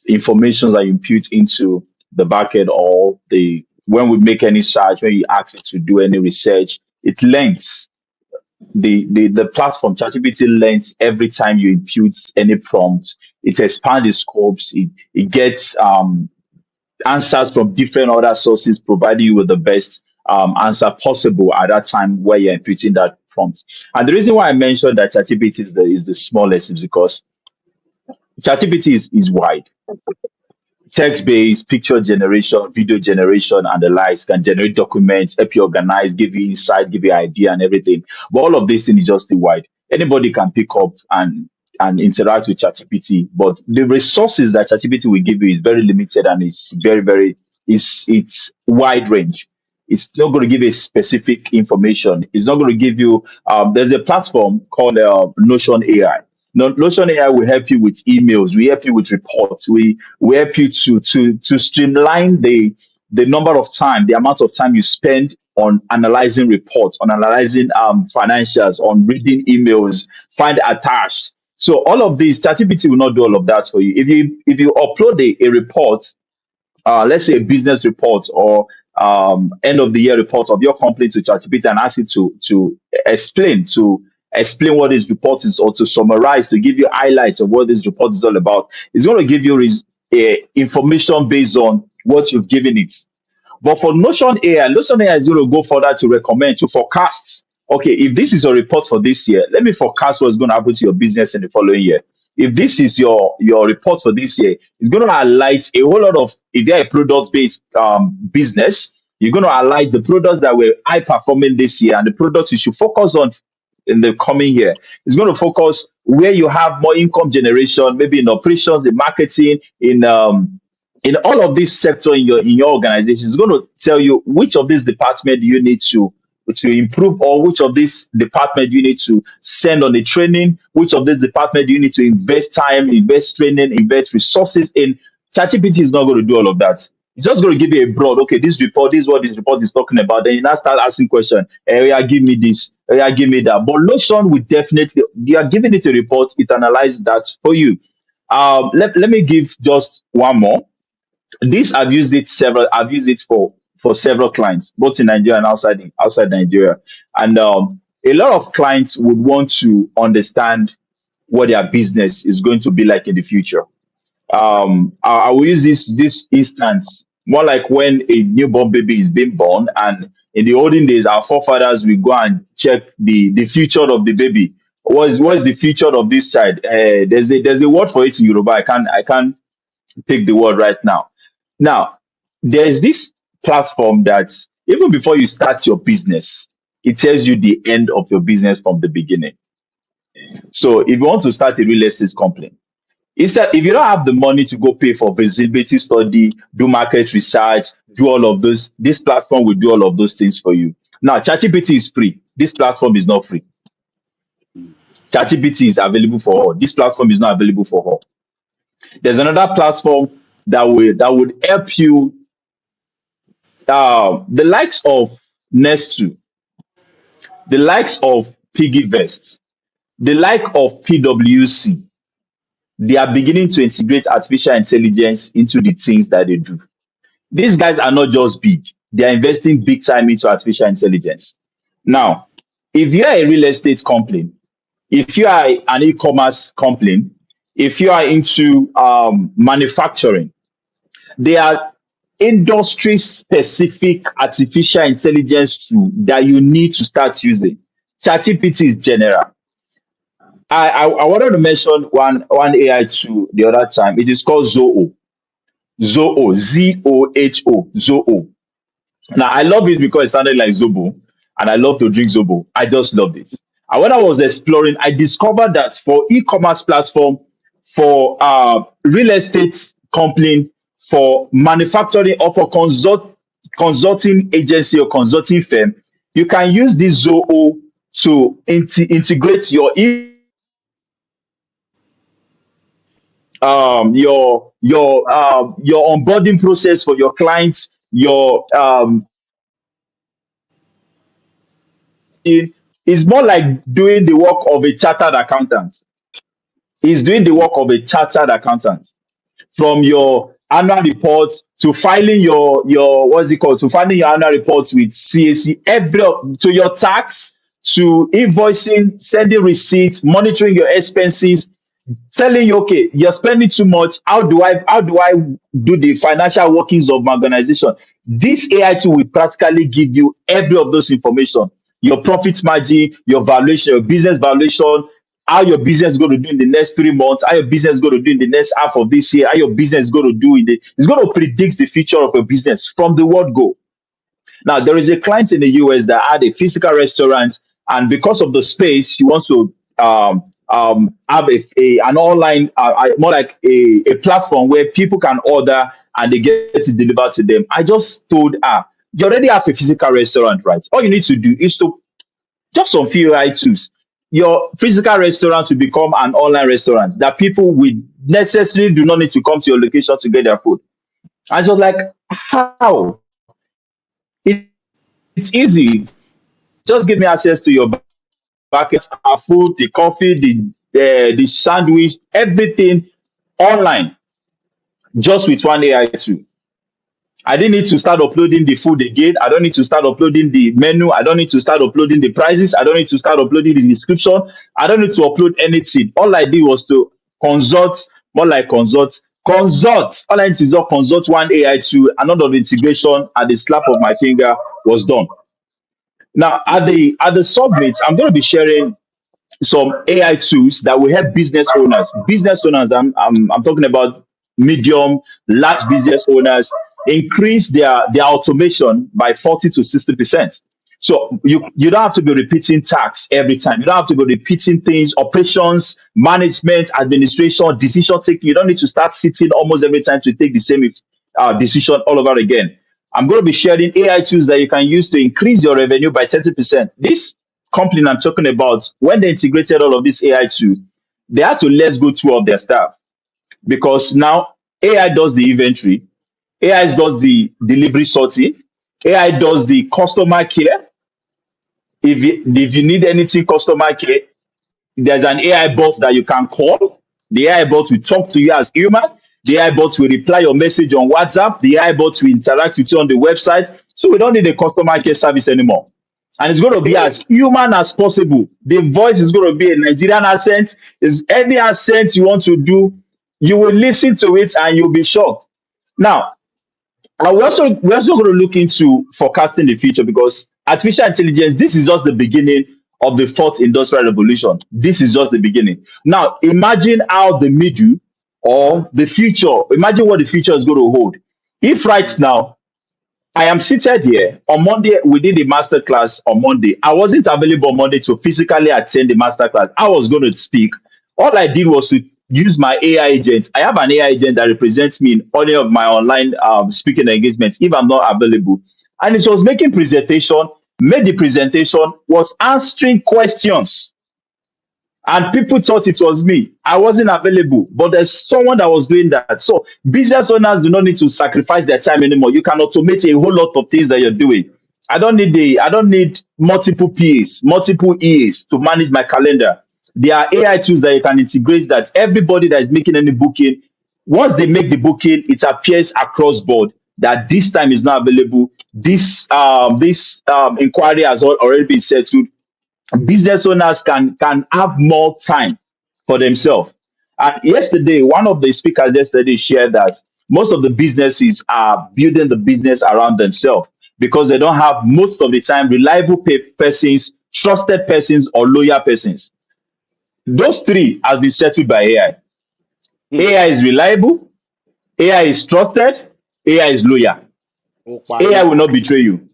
information that you input into the backend, or the when we make any search, when you ask it to do any research, it learns. The platform ChatGPT learns every time you input any prompt. It expands the scopes. It gets answers from different other sources, providing you with the best answer possible at that time where you're inputting that prompt. And the reason why I mentioned that ChatGPT is the smallest is because ChatGPT is wide. Text-based, picture generation, video generation, and the likes can generate documents, help you organize, give you insight, give you idea and everything. But all of this thing is just too wide. Anybody can pick up and interact with ChatGPT, but the resources that ChatGPT will give you is very limited, and it's very it's wide range. It's not going to give you specific information. It's not going to give you. There's a platform called Notion AI. Notion AI will help you with emails. We help you with reports. We help you to streamline the number of time, the amount of time you spend on analyzing reports, on analyzing financials, on reading emails, find attached. So all of these, ChatGPT will not do all of that for you. If you upload a report, let's say a business report, or end of the year report of your company to ChatGPT, and ask it to explain what this report is, or to summarize, to give you highlights of what this report is all about. It's going to give you information based on what you've given it. But for Notion AI is going to go further to recommend, to forecast. Okay, if this is your report for this year, let me forecast what's going to happen to your business in the following year. If this is your report for this year, it's going to highlight a whole lot of, if they're a product based business, you're going to highlight the products that were high performing this year and the products you should focus on in the coming year. It's going to focus where you have more income generation, maybe in operations, in marketing, in all of this sector in your organization. It's going to tell you which of these department you need to improve, or which of this department you need to send on the training, which of this department you need to invest time, invest training, invest resources in. ChatGPT is not going to do all of that. It's just going to give you a broad, okay, this is what this report is talking about. Then you now start asking questions. Yeah, give me this. Yeah, give me that. But Notion will definitely, you are giving it a report, it analyzes that for you. Let me give just one more. This I've used it for several clients, both in Nigeria and outside Nigeria. And a lot of clients would want to understand what their business is going to be like in the future. I will use this instance more like when a newborn baby is being born, and in the olden days, our forefathers will go and check the future of the baby. What is the future of this child? There's a word for it in Yoruba. I can't take the word right now. Now, there's this platform that even before you start your business, it tells you the end of your business from the beginning. So if you want to start a real estate company, instead, if you don't have the money to go pay for visibility study, do market research, do all of those, this platform will do all of those things for you. Now, ChatGPT is free. This platform is not free. ChatGPT is available for all. This platform is not available for all. There's another platform that would help you, the likes of Nestu, the likes of Piggyvest, the like of PwC. They are beginning to integrate artificial intelligence into the things that they do. These guys are not just big, they are investing big time into artificial intelligence. Now, if you are a real estate company, if you are an e-commerce company, if you are into manufacturing, there are industry specific artificial intelligence tool that you need to start using. ChatGPT is general. I wanted to mention one AI tool the other time. It is called Zoho. Zoho, Zoho, Zoho. Now I love it because it sounded like Zobo, and I love to drink Zobo. I just loved it. And when I was exploring, I discovered that for e-commerce platform, for real estate company, for manufacturing, or for consulting agency or consulting firm, you can use this Zoho to integrate your onboarding process for your clients, your is more like doing the work of a chartered accountant. Is doing the work of a chartered accountant, from your annual report to filing your what's it called, to filing your annual reports with CAC, to your tax, to invoicing, sending receipts, monitoring your expenses, telling you, okay, you're spending too much. How do I do the financial workings of my organization? This AI tool will practically give you every of those information: your profit margin, your valuation, your business valuation, how your business is going to do in the next 3 months, how your business is going to do in the next half of this year, how your business is going to do it's going to predict the future of your business from the word go. Now, there is a client in the US that had a physical restaurant, and because of the space, he wants to have an online, more like a platform where people can order and they get it delivered to them. I just told her, you already have a physical restaurant, right? All you need to do is to just some few items. Your physical restaurant will become an online restaurant that people will necessarily do not need to come to your location to get their food. I was like, how? It's easy. Just give me access to your back end, our food, the coffee, the sandwich, everything online, just with one AI tool. I didn't need to start uploading the food again. I don't need to start uploading the menu. I don't need to start uploading the prices. I don't need to start uploading the description. I don't need to upload anything. All I did was to consult, more like consult. All I need to do is just consult one AI tool, and all of the integration at the slap of my finger was done. Now, at the summit, I'm going to be sharing some AI tools that will help business owners. Business owners, I'm talking about medium, large business owners, increase their automation by 40 to 60%. So you don't have to be repeating tasks every time. You don't have to be repeating things, operations, management, administration, decision taking. You don't need to start sitting almost every time to take the same decision all over again. I'm going to be sharing AI tools that you can use to increase your revenue by 30%. This company I'm talking about, when they integrated all of this AI tools, they had to let go two of their staff, because now AI does the inventory, AI does the delivery sorting, AI does the customer care. If you need anything customer care, there's an AI bot that you can call. The AI bot will talk to you as human. The AI bot will reply your message on WhatsApp. The AI bot will interact with you on the website. So we don't need a customer care service anymore. And it's going to be as human as possible. The voice is going to be a Nigerian accent. Is any accent you want to do, you will listen to it and you'll be shocked. Now, and we're also going to look into forecasting the future, because artificial intelligence, this is just the beginning of the fourth industrial revolution. This is just the beginning. Now, imagine how the middle or the future, imagine what the future is going to hold. If right now I am seated here on Monday. We did a master class on Monday. I wasn't available on Monday to physically attend the master class. I was going to speak. All I did was to use my AI agent. I have an AI agent that represents me in any of my online speaking engagements if I'm not available. And it was making presentation, made the presentation, was answering questions, and people thought it was me. I wasn't available, but there's someone that was doing that. So business owners do not need to sacrifice their time anymore. You can automate a whole lot of things that you're doing. I don't need multiple PAs, multiple EAs to manage my calendar. There are AI tools that you can integrate, that everybody that is making any booking, once they make the booking, it appears across board that this time is not available. This inquiry has already been settled. Business owners can have more time for themselves. And yesterday, one of the speakers yesterday shared that most of the businesses are building the business around themselves, because they don't have most of the time reliable persons, trusted persons, or loyal persons. Those three have been settled by AI. Hmm. AI is reliable, AI is trusted, AI is loyal. AI will not betray you.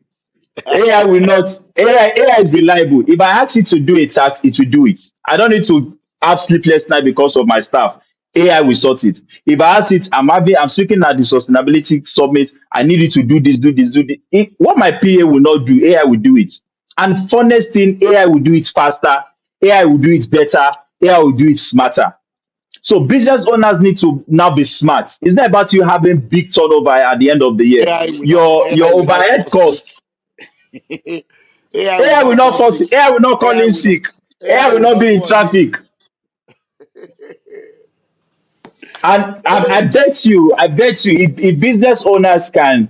AI will not. AI is reliable. If I ask it to do a task, it will do it. I don't need to have sleepless night because of my staff. AI will sort it. If I ask it, I'm speaking at the sustainability summit. I need you to do this, do this, do this. What my PA will not do, AI will do it. And funnest thing, AI will do it faster. AI will do it better. AI will do it smarter. So business owners need to now be smart. It's not about you having big turnover at the end of the year. AI Your will not overhead fall sick. cost. AI will AI will not not fall fall sick. sick. AI will not call AI in will not sick. AI AI will will not not be in go on leave. traffic. And I bet you, if business owners can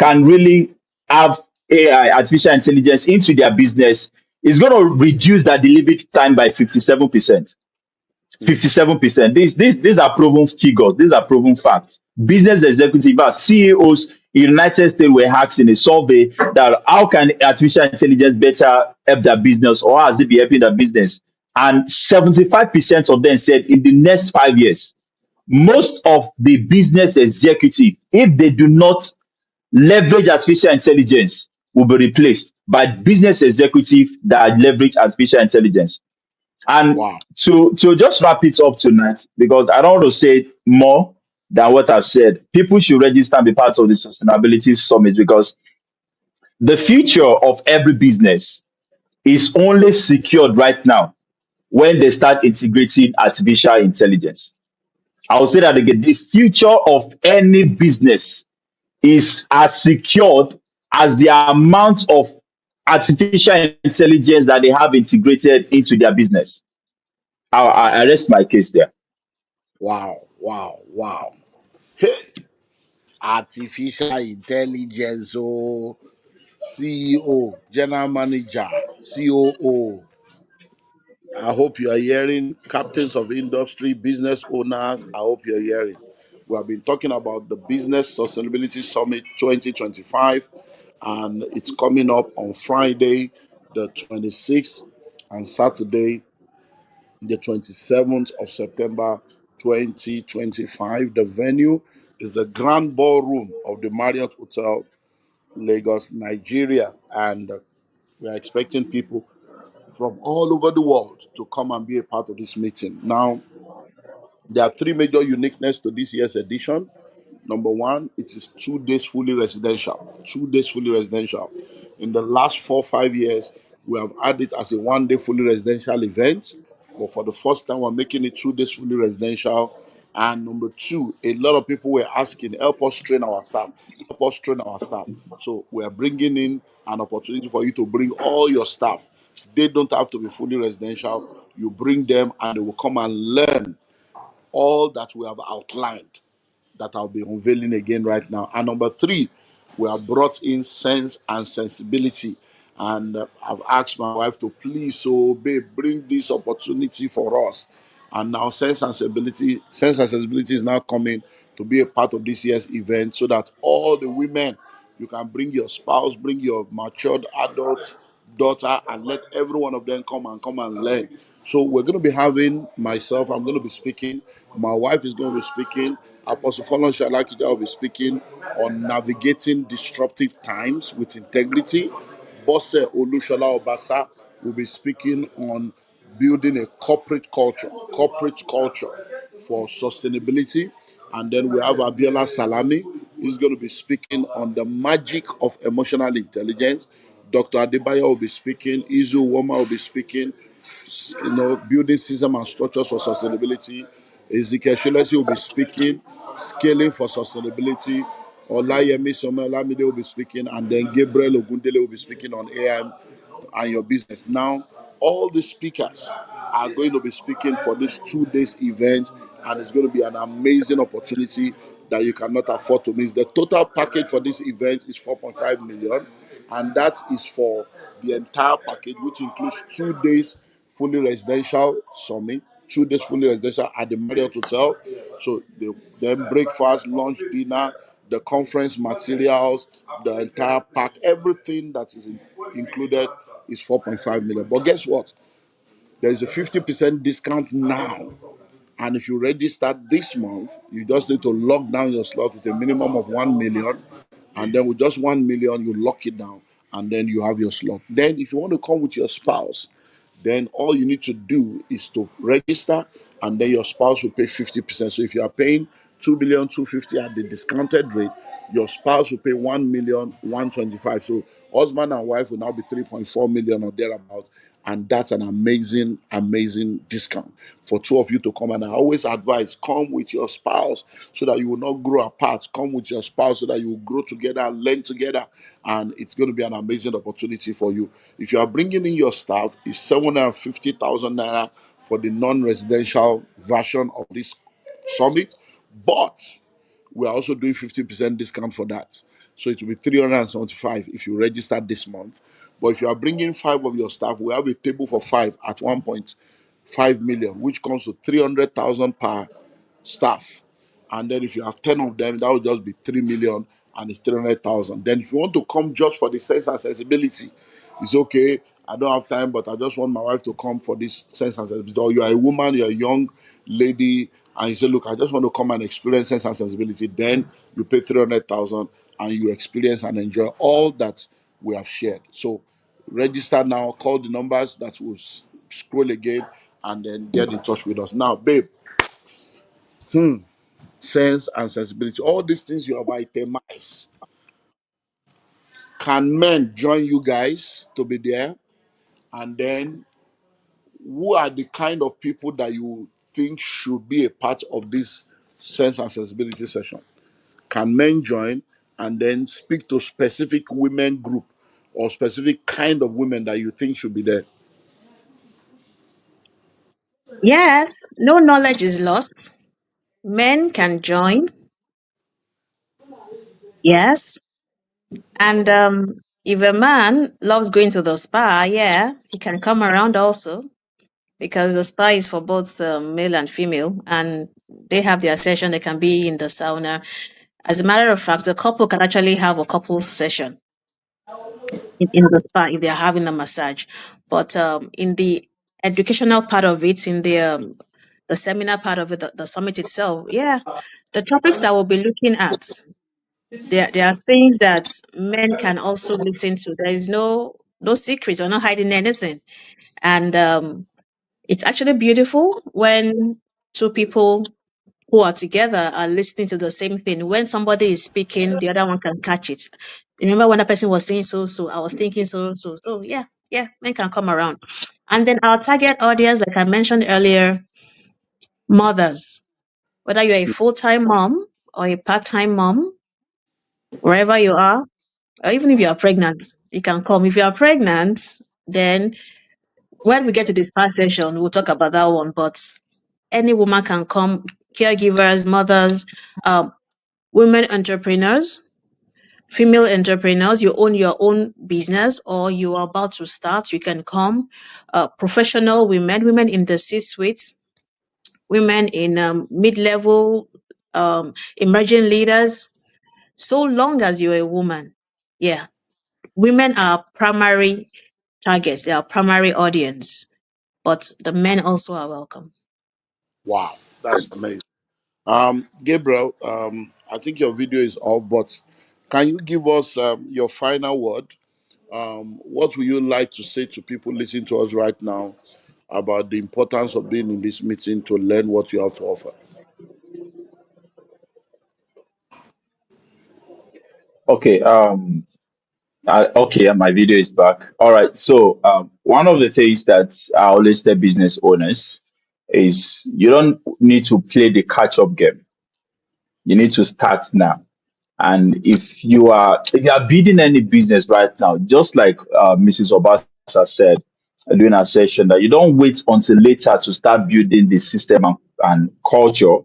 really have AI, artificial intelligence, into their business, it's going to reduce their delivery time by 57%. Mm. 57%. These are proven figures. These are proven facts. Business executives, CEOs in the United States were asked in a survey that how can artificial intelligence better help their business, or how has it been helping their business? And 75% of them said in the next 5 years, most of the business executive, if they do not leverage artificial intelligence, will be replaced by business executive that leverage artificial intelligence. And Wow. to just wrap it up tonight, because I don't want to say more than what I've said, people should register and be part of the Sustainability Summit, because the future of every business is only secured right now when they start integrating artificial intelligence. I will say that again. The future of any business is as secured as the amount of artificial intelligence that they have integrated into their business. I rest my case there. Wow. Wow. Wow. Hey. Artificial intelligence. Oh, CEO, general manager, COO. I hope you are hearing, captains of industry, business owners. I hope you're hearing. We have been talking about the Business Sustainability Summit 2025, and it's coming up on Friday, the 26th, and Saturday, the 27th of September 2025. The venue is the Grand Ballroom of the Marriott Hotel, Lagos, Nigeria, and we are expecting people from all over the world to come and be a part of this meeting. Now, there are three major uniqueness to this year's edition. Number one, it is 2 days fully residential. 2 days fully residential. In the last 4 5 years, we have had it as a 1 day fully residential event. But for the first time, we're making it 2 days fully residential. And number two, a lot of people were asking, help us train our staff. Help us train our staff. So we are bringing in an opportunity for you to bring all your staff. They don't have to be fully residential. You bring them and they will come and learn all that we have outlined that I'll be unveiling again right now. And number three, we have brought in sense and sensibility. And I've asked my wife to please, so babe, bring this opportunity for us. And now sense and sensibility is now coming to be a part of this year's event, so that all the women, you can bring your spouse, bring your matured adult daughter, and let every one of them come and learn. So we're going to be having myself, I'm going to be speaking, my wife is going to be speaking, Apostle Fallon Shalakija will be speaking on navigating disruptive times with integrity. Bosse Olushola Obasa will be speaking on building a corporate culture for sustainability. And then we have Abiola Salami. He's going to be speaking on the magic of emotional intelligence. Dr. Adebayo will be speaking. Izu Woma will be speaking. Building system and structures for sustainability. Ezekiel Shulesi will be speaking. Scaling for sustainability. Olayemi Somelamide will be speaking, and then Gabriel Ogundele will be speaking on AI and your business. Now, all the speakers are going to be speaking for this 2 days event, and it's going to be an amazing opportunity that you cannot afford to miss. The total package for this event is 4.5 million, and that is for the entire package, which includes 2 days fully residential summit, 2 days fully residential at the Marriott Hotel. So then breakfast, lunch, dinner, the conference materials, the entire pack, everything that is included is 4.5 million. But guess what? There's a 50% discount now. And if you register this month, you just need to lock down your slot with a minimum of 1 million. And then with just 1 million, you lock it down, and then you have your slot. Then if you want to come with your spouse, then all you need to do is to register, and then your spouse will pay 50%. So if you are paying 2,250,000 at the discounted rate, your spouse will pay 1,125,000. So husband and wife will now be 3.4 million or thereabout. And that's an amazing, amazing discount for two of you to come. And I always advise, come with your spouse so that you will not grow apart. Come with your spouse so that you will grow together and learn together. And it's going to be an amazing opportunity for you. If you are bringing in your staff, it's 750,000 naira for the non-residential version of this summit. But we are also doing 50% discount for that. So it will be 375 if you register this month. But if you are bringing five of your staff, we have a table for five at 1.5 million, which comes to 300,000 per staff. And then if you have 10 of them, that will just be 3 million and it's 300,000. Then if you want to come just for the sense and sensibility, it's okay. I don't have time, but I just want my wife to come for this sense and sensibility. Or you are a woman, you're a young lady, and you say, look, I just want to come and experience sense and sensibility. Then you pay 300,000 and you experience and enjoy all that we have shared. So register now, call the numbers that will scroll again, and then get in touch with us. Now, babe, sense and sensibility, all these things you have itemized. Can men join you guys to be there? And then who are the kind of people that you think should be a part of this sense and sensibility session? Can men join and then speak to specific women group or specific kind of women that you think should be there? Yes, no knowledge is lost. Men can join. Yes. And if a man loves going to the spa, yeah, he can come around also, because the spa is for both male and female, and they have their session. They can be in the sauna. As a matter of fact, the couple can actually have a couple session in the spa if they're having a massage. But in the educational part of it, in the seminar part of it, the summit itself, yeah, the topics that we'll be looking at, there are things that men can also listen to. There is no secret. We're not hiding anything. And it's actually beautiful when two people who are together are listening to the same thing. When somebody is speaking, the other one can catch it. Remember when a person was saying so, I was thinking so. Yeah, yeah, men can come around. And then our target audience, like I mentioned earlier, mothers. Whether you're a full-time mom or a part-time mom, wherever you are, or even if you are pregnant, you can come. If you are pregnant, then when we get to this part session, we'll talk about that one. But any woman can come, caregivers, mothers, um, women entrepreneurs, female entrepreneurs, you own your own business or you are about to start, you can come. Professional women, women in the C-suite, women in mid-level, emerging leaders, so long as you're a woman. Yeah, women are primary targets, they are primary audience, but the men also are welcome. Wow, that's amazing. Gabriel, I think your video is off, but can you give us your final word? What would you like to say to people listening to us right now about the importance of being in this meeting to learn what you have to offer? Okay. Okay, and my video is back. All right. So, one of the things that I always tell business owners is you don't need to play the catch-up game. You need to start now. And if you are building any business right now, just like Mrs. Obasa said during our session, that you don't wait until later to start building the system and culture.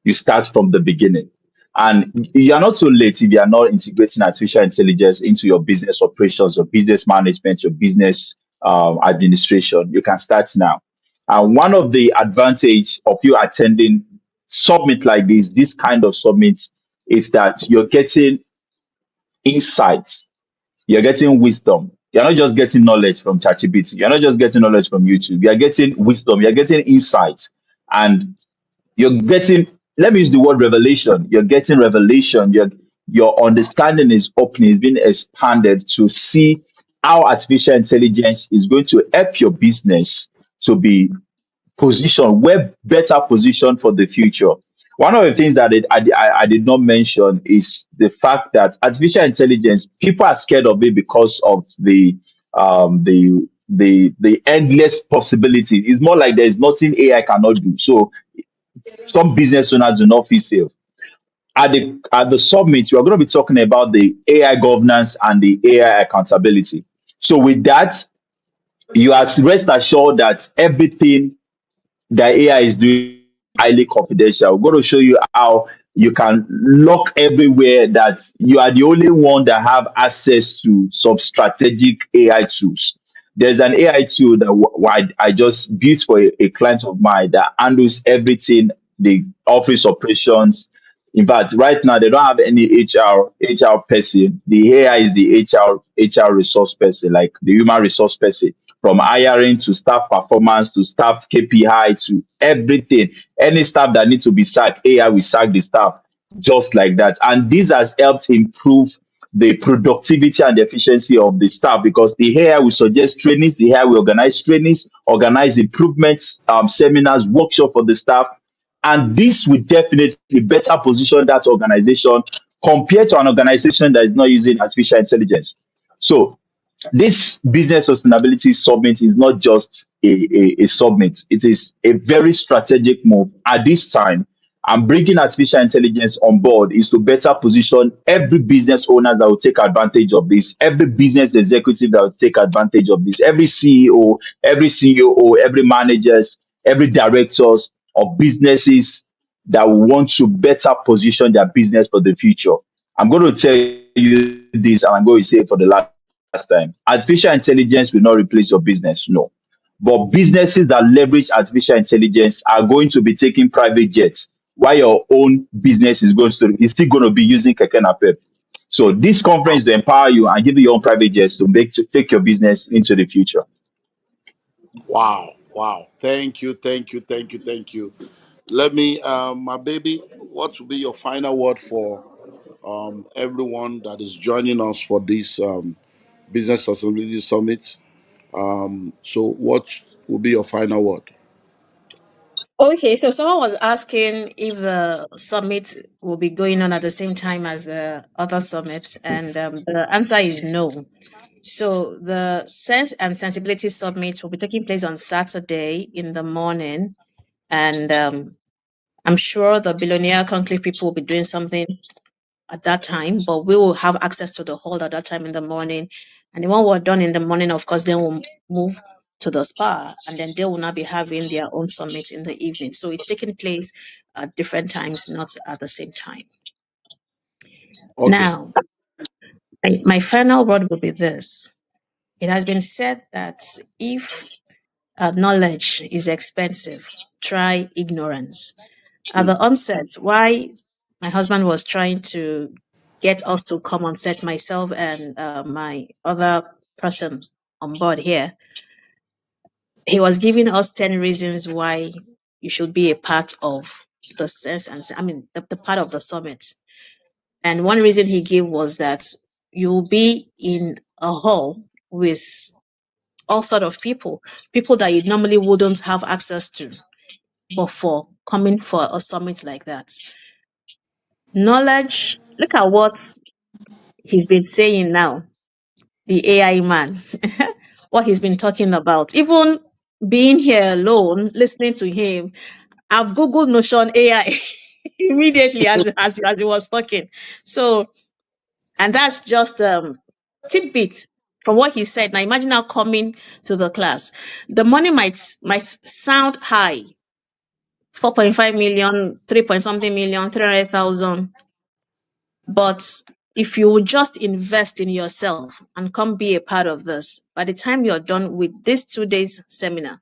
You start from the beginning. And you are not too late if you are not integrating artificial intelligence into your business operations, your business management, your business administration. You can start now. And one of the advantage of you attending summit like this kind of summit, is that you're getting insight, you're getting wisdom. You're not just getting knowledge from ChatGPT. You're not just getting knowledge from YouTube. You're getting wisdom. You're getting insight, and you're getting. Let me use the word revelation. You're getting revelation. your understanding is opening, is being expanded to see how artificial intelligence is going to help your business to be positioned, well, better positioned for the future. One of the things that I did not mention is the fact that artificial intelligence, people are scared of it because of the endless possibility. It's more like there's nothing AI cannot do. So some business owners do not feel safe. At the summit, we are going to be talking about the AI governance and the AI accountability. So with that, you are rest assured that everything that AI is doing is highly confidential. We're going to show you how you can lock everywhere that you are the only one that have access to some strategic AI tools. There's an AI tool that I just built for a client of mine that handles everything, the office operations. In fact, right now they don't have any HR person. The AI is the HR resource person, like the human resource person, from hiring to staff performance to staff KPI to everything. Any staff that needs to be sacked, AI will sack the staff just like that. And this has helped improve the productivity and the efficiency of the staff because the AI will suggest trainings, the AI will organize trainings, organize improvements, seminars, workshop for the staff. And this will definitely better position that organization compared to an organization that is not using artificial intelligence. So this business sustainability summit is not just a summit, it is a very strategic move. At this time, I'm bringing artificial intelligence on board is to better position every business owner that will take advantage of this, every business executive that will take advantage of this, every CEO, every COO, every managers, every directors of businesses that want to better position their business for the future. I'm going to tell you this, and I'm going to say it for the last time. Artificial intelligence will not replace your business, no. But businesses that leverage artificial intelligence are going to be taking private jets, while your own business is still going to be using keke napep. So this conference will empower you and give you your own private jets to take your business into the future. Wow, wow. Thank you, thank you, thank you, thank you. Let me, my baby, what will be your final word for everyone that is joining us for this Business Sustainability Summit? So, what will be your final word? Okay, so someone was asking if the summit will be going on at the same time as the other summits, and the answer is no. So the Sense and Sensibility Summit will be taking place on Saturday in the morning, and I'm sure the Billionaire Conclave people will be doing something at that time, but we will have access to the hall at that time in the morning. And then when we're done in the morning, of course, then we'll move to the spa, and then they will not be having their own summit in the evening. So it's taking place at different times, not at the same time. Okay. Now, my final word will be this. It has been said that if knowledge is expensive, try ignorance. At Mm. the onset, why my husband was trying to get us to come on set, myself and my other person on board here, he was giving us 10 reasons why you should be a part of the sense and I mean the part of the summit. And one reason he gave was that you'll be in a hall with all sort of people that you normally wouldn't have access to, but for coming for a summit like that. Knowledge, look at what he's been saying now, the AI man, what he's been talking about. Even being here alone, listening to him, I've Googled Notion AI immediately as he was talking. So, and that's just tidbits from what he said. Now imagine now coming to the class. The money might sound high, 4.5 million, 3 point something million, 300,000. But if you would just invest in yourself and come be a part of this, by the time you're done with this 2 days seminar,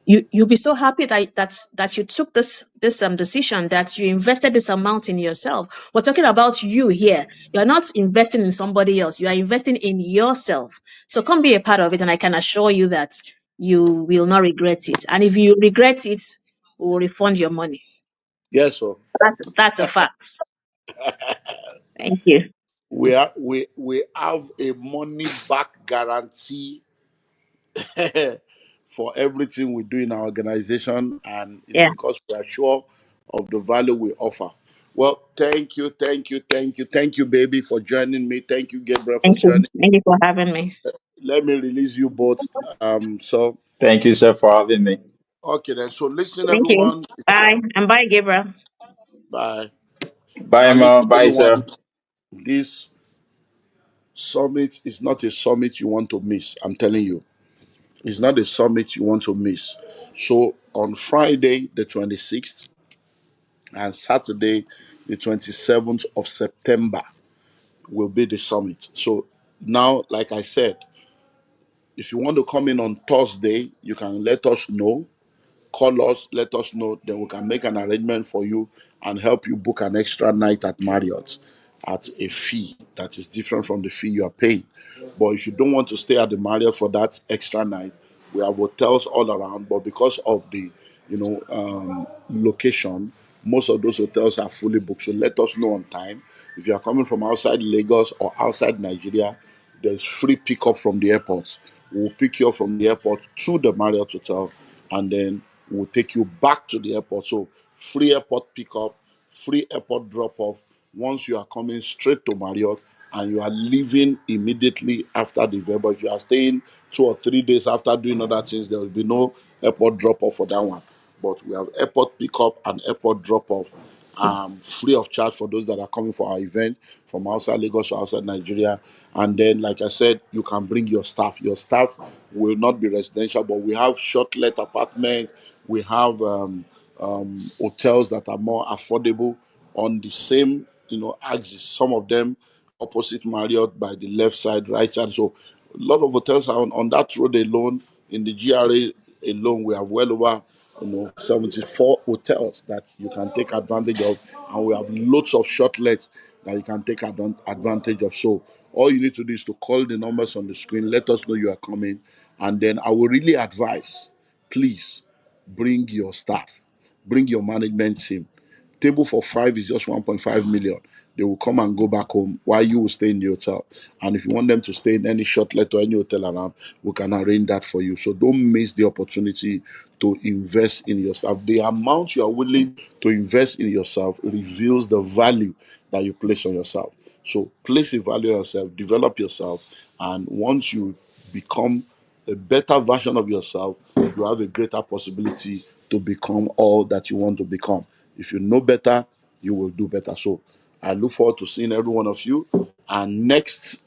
you'll be so happy that you took this decision, that you invested this amount in yourself. We're talking about you here. You're not investing in somebody else. You are investing in yourself. So come be a part of it, and I can assure you that you will not regret it. And if you regret it, we will refund your money. Yes, sir. That's a fact. Thank you. We have a money back guarantee for everything we do in our organization, and it's Yeah. because we are sure of the value we offer. Well, thank you, baby, for joining me. Thank you, Gabriel, for Thank you. joining. Thank you for having me. Let me release you both. So Thank you, sir, for having me. okay then. So listen, Thank you. everyone. Bye. And bye, Gabriel. Bye. Bye, Now listen, Ma. Bye, everyone. sir. This summit is not a summit you want to miss. I'm telling you, it's not a summit you want to miss. So on Friday, the 26th, and Saturday, the 27th of September, will be the summit. So now, like I said, if you want to come in on Thursday, you can let us know. Call us, let us know, then we can make an arrangement for you and help you book an extra night at Marriott at a fee that is different from the fee you are paying. But if you don't want to stay at the Marriott for that extra night, we have hotels all around. But because of the location, most of those hotels are fully booked. So let us know on time. If you are coming from outside Lagos or outside Nigeria, there's free pickup from the airport. We'll pick you up from the airport to the Marriott Hotel, and then we'll take you back to the airport. So free airport pickup, free airport drop off. Once you are coming straight to Marriott and you are leaving immediately after the event, but if you are staying 2 or 3 days after doing other things, there will be no airport drop off for that one. But we have airport pickup and airport drop off, free of charge for those that are coming for our event from outside Lagos or outside Nigeria. And then, like I said, you can bring your staff. Your staff will not be residential, but we have short let apartments. We have hotels that are more affordable on the same axis. Some of them opposite Marriott by the left side, right side. So a lot of hotels are on that road alone. In the GRA alone, we have well over 74 hotels that you can take advantage of, and we have loads of short lets that you can take advantage of. So all you need to do is to call the numbers on the screen, let us know you are coming, and then I will really advise, please bring your staff, bring your management team. Table for five is just 1.5 million. They will come and go back home while you will stay in the hotel. And if you want them to stay in any shortlet or any hotel around, we can arrange that for you. So don't miss the opportunity to invest in yourself. The amount you are willing to invest in yourself reveals the value that you place on yourself. So place a value on yourself, develop yourself, and once you become a better version of yourself, you have a greater possibility to become all that you want to become. If you know better, you will do better. So I look forward to seeing every one of you. And next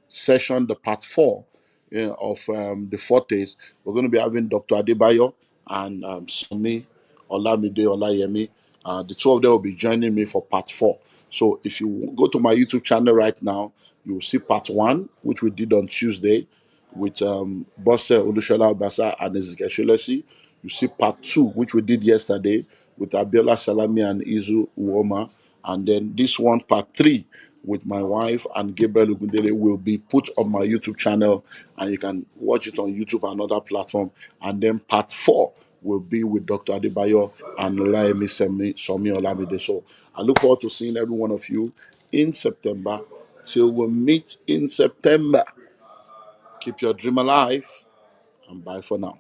session, the part four of the Foretaste, we're going to be having Dr. Adebayo and Somi Olamide Olayemi. The two of them will be joining me for part four. So if you go to my YouTube channel right now, you will see part one, which we did on Tuesday with Bosse Olushola Obasa and Ezekiel Shulesi. You see part two, which we did yesterday with Abiola Salami and Izu Uoma. And then this one, part three, with my wife and Gabriel Ogundele, will be put on my YouTube channel, and you can watch it on YouTube and other platform. And then part four will be with Dr. Adebayo and Olaemi Somi Olamide. So I look forward to seeing every one of you in September. Till we meet in September. Keep your dream alive, and bye for now.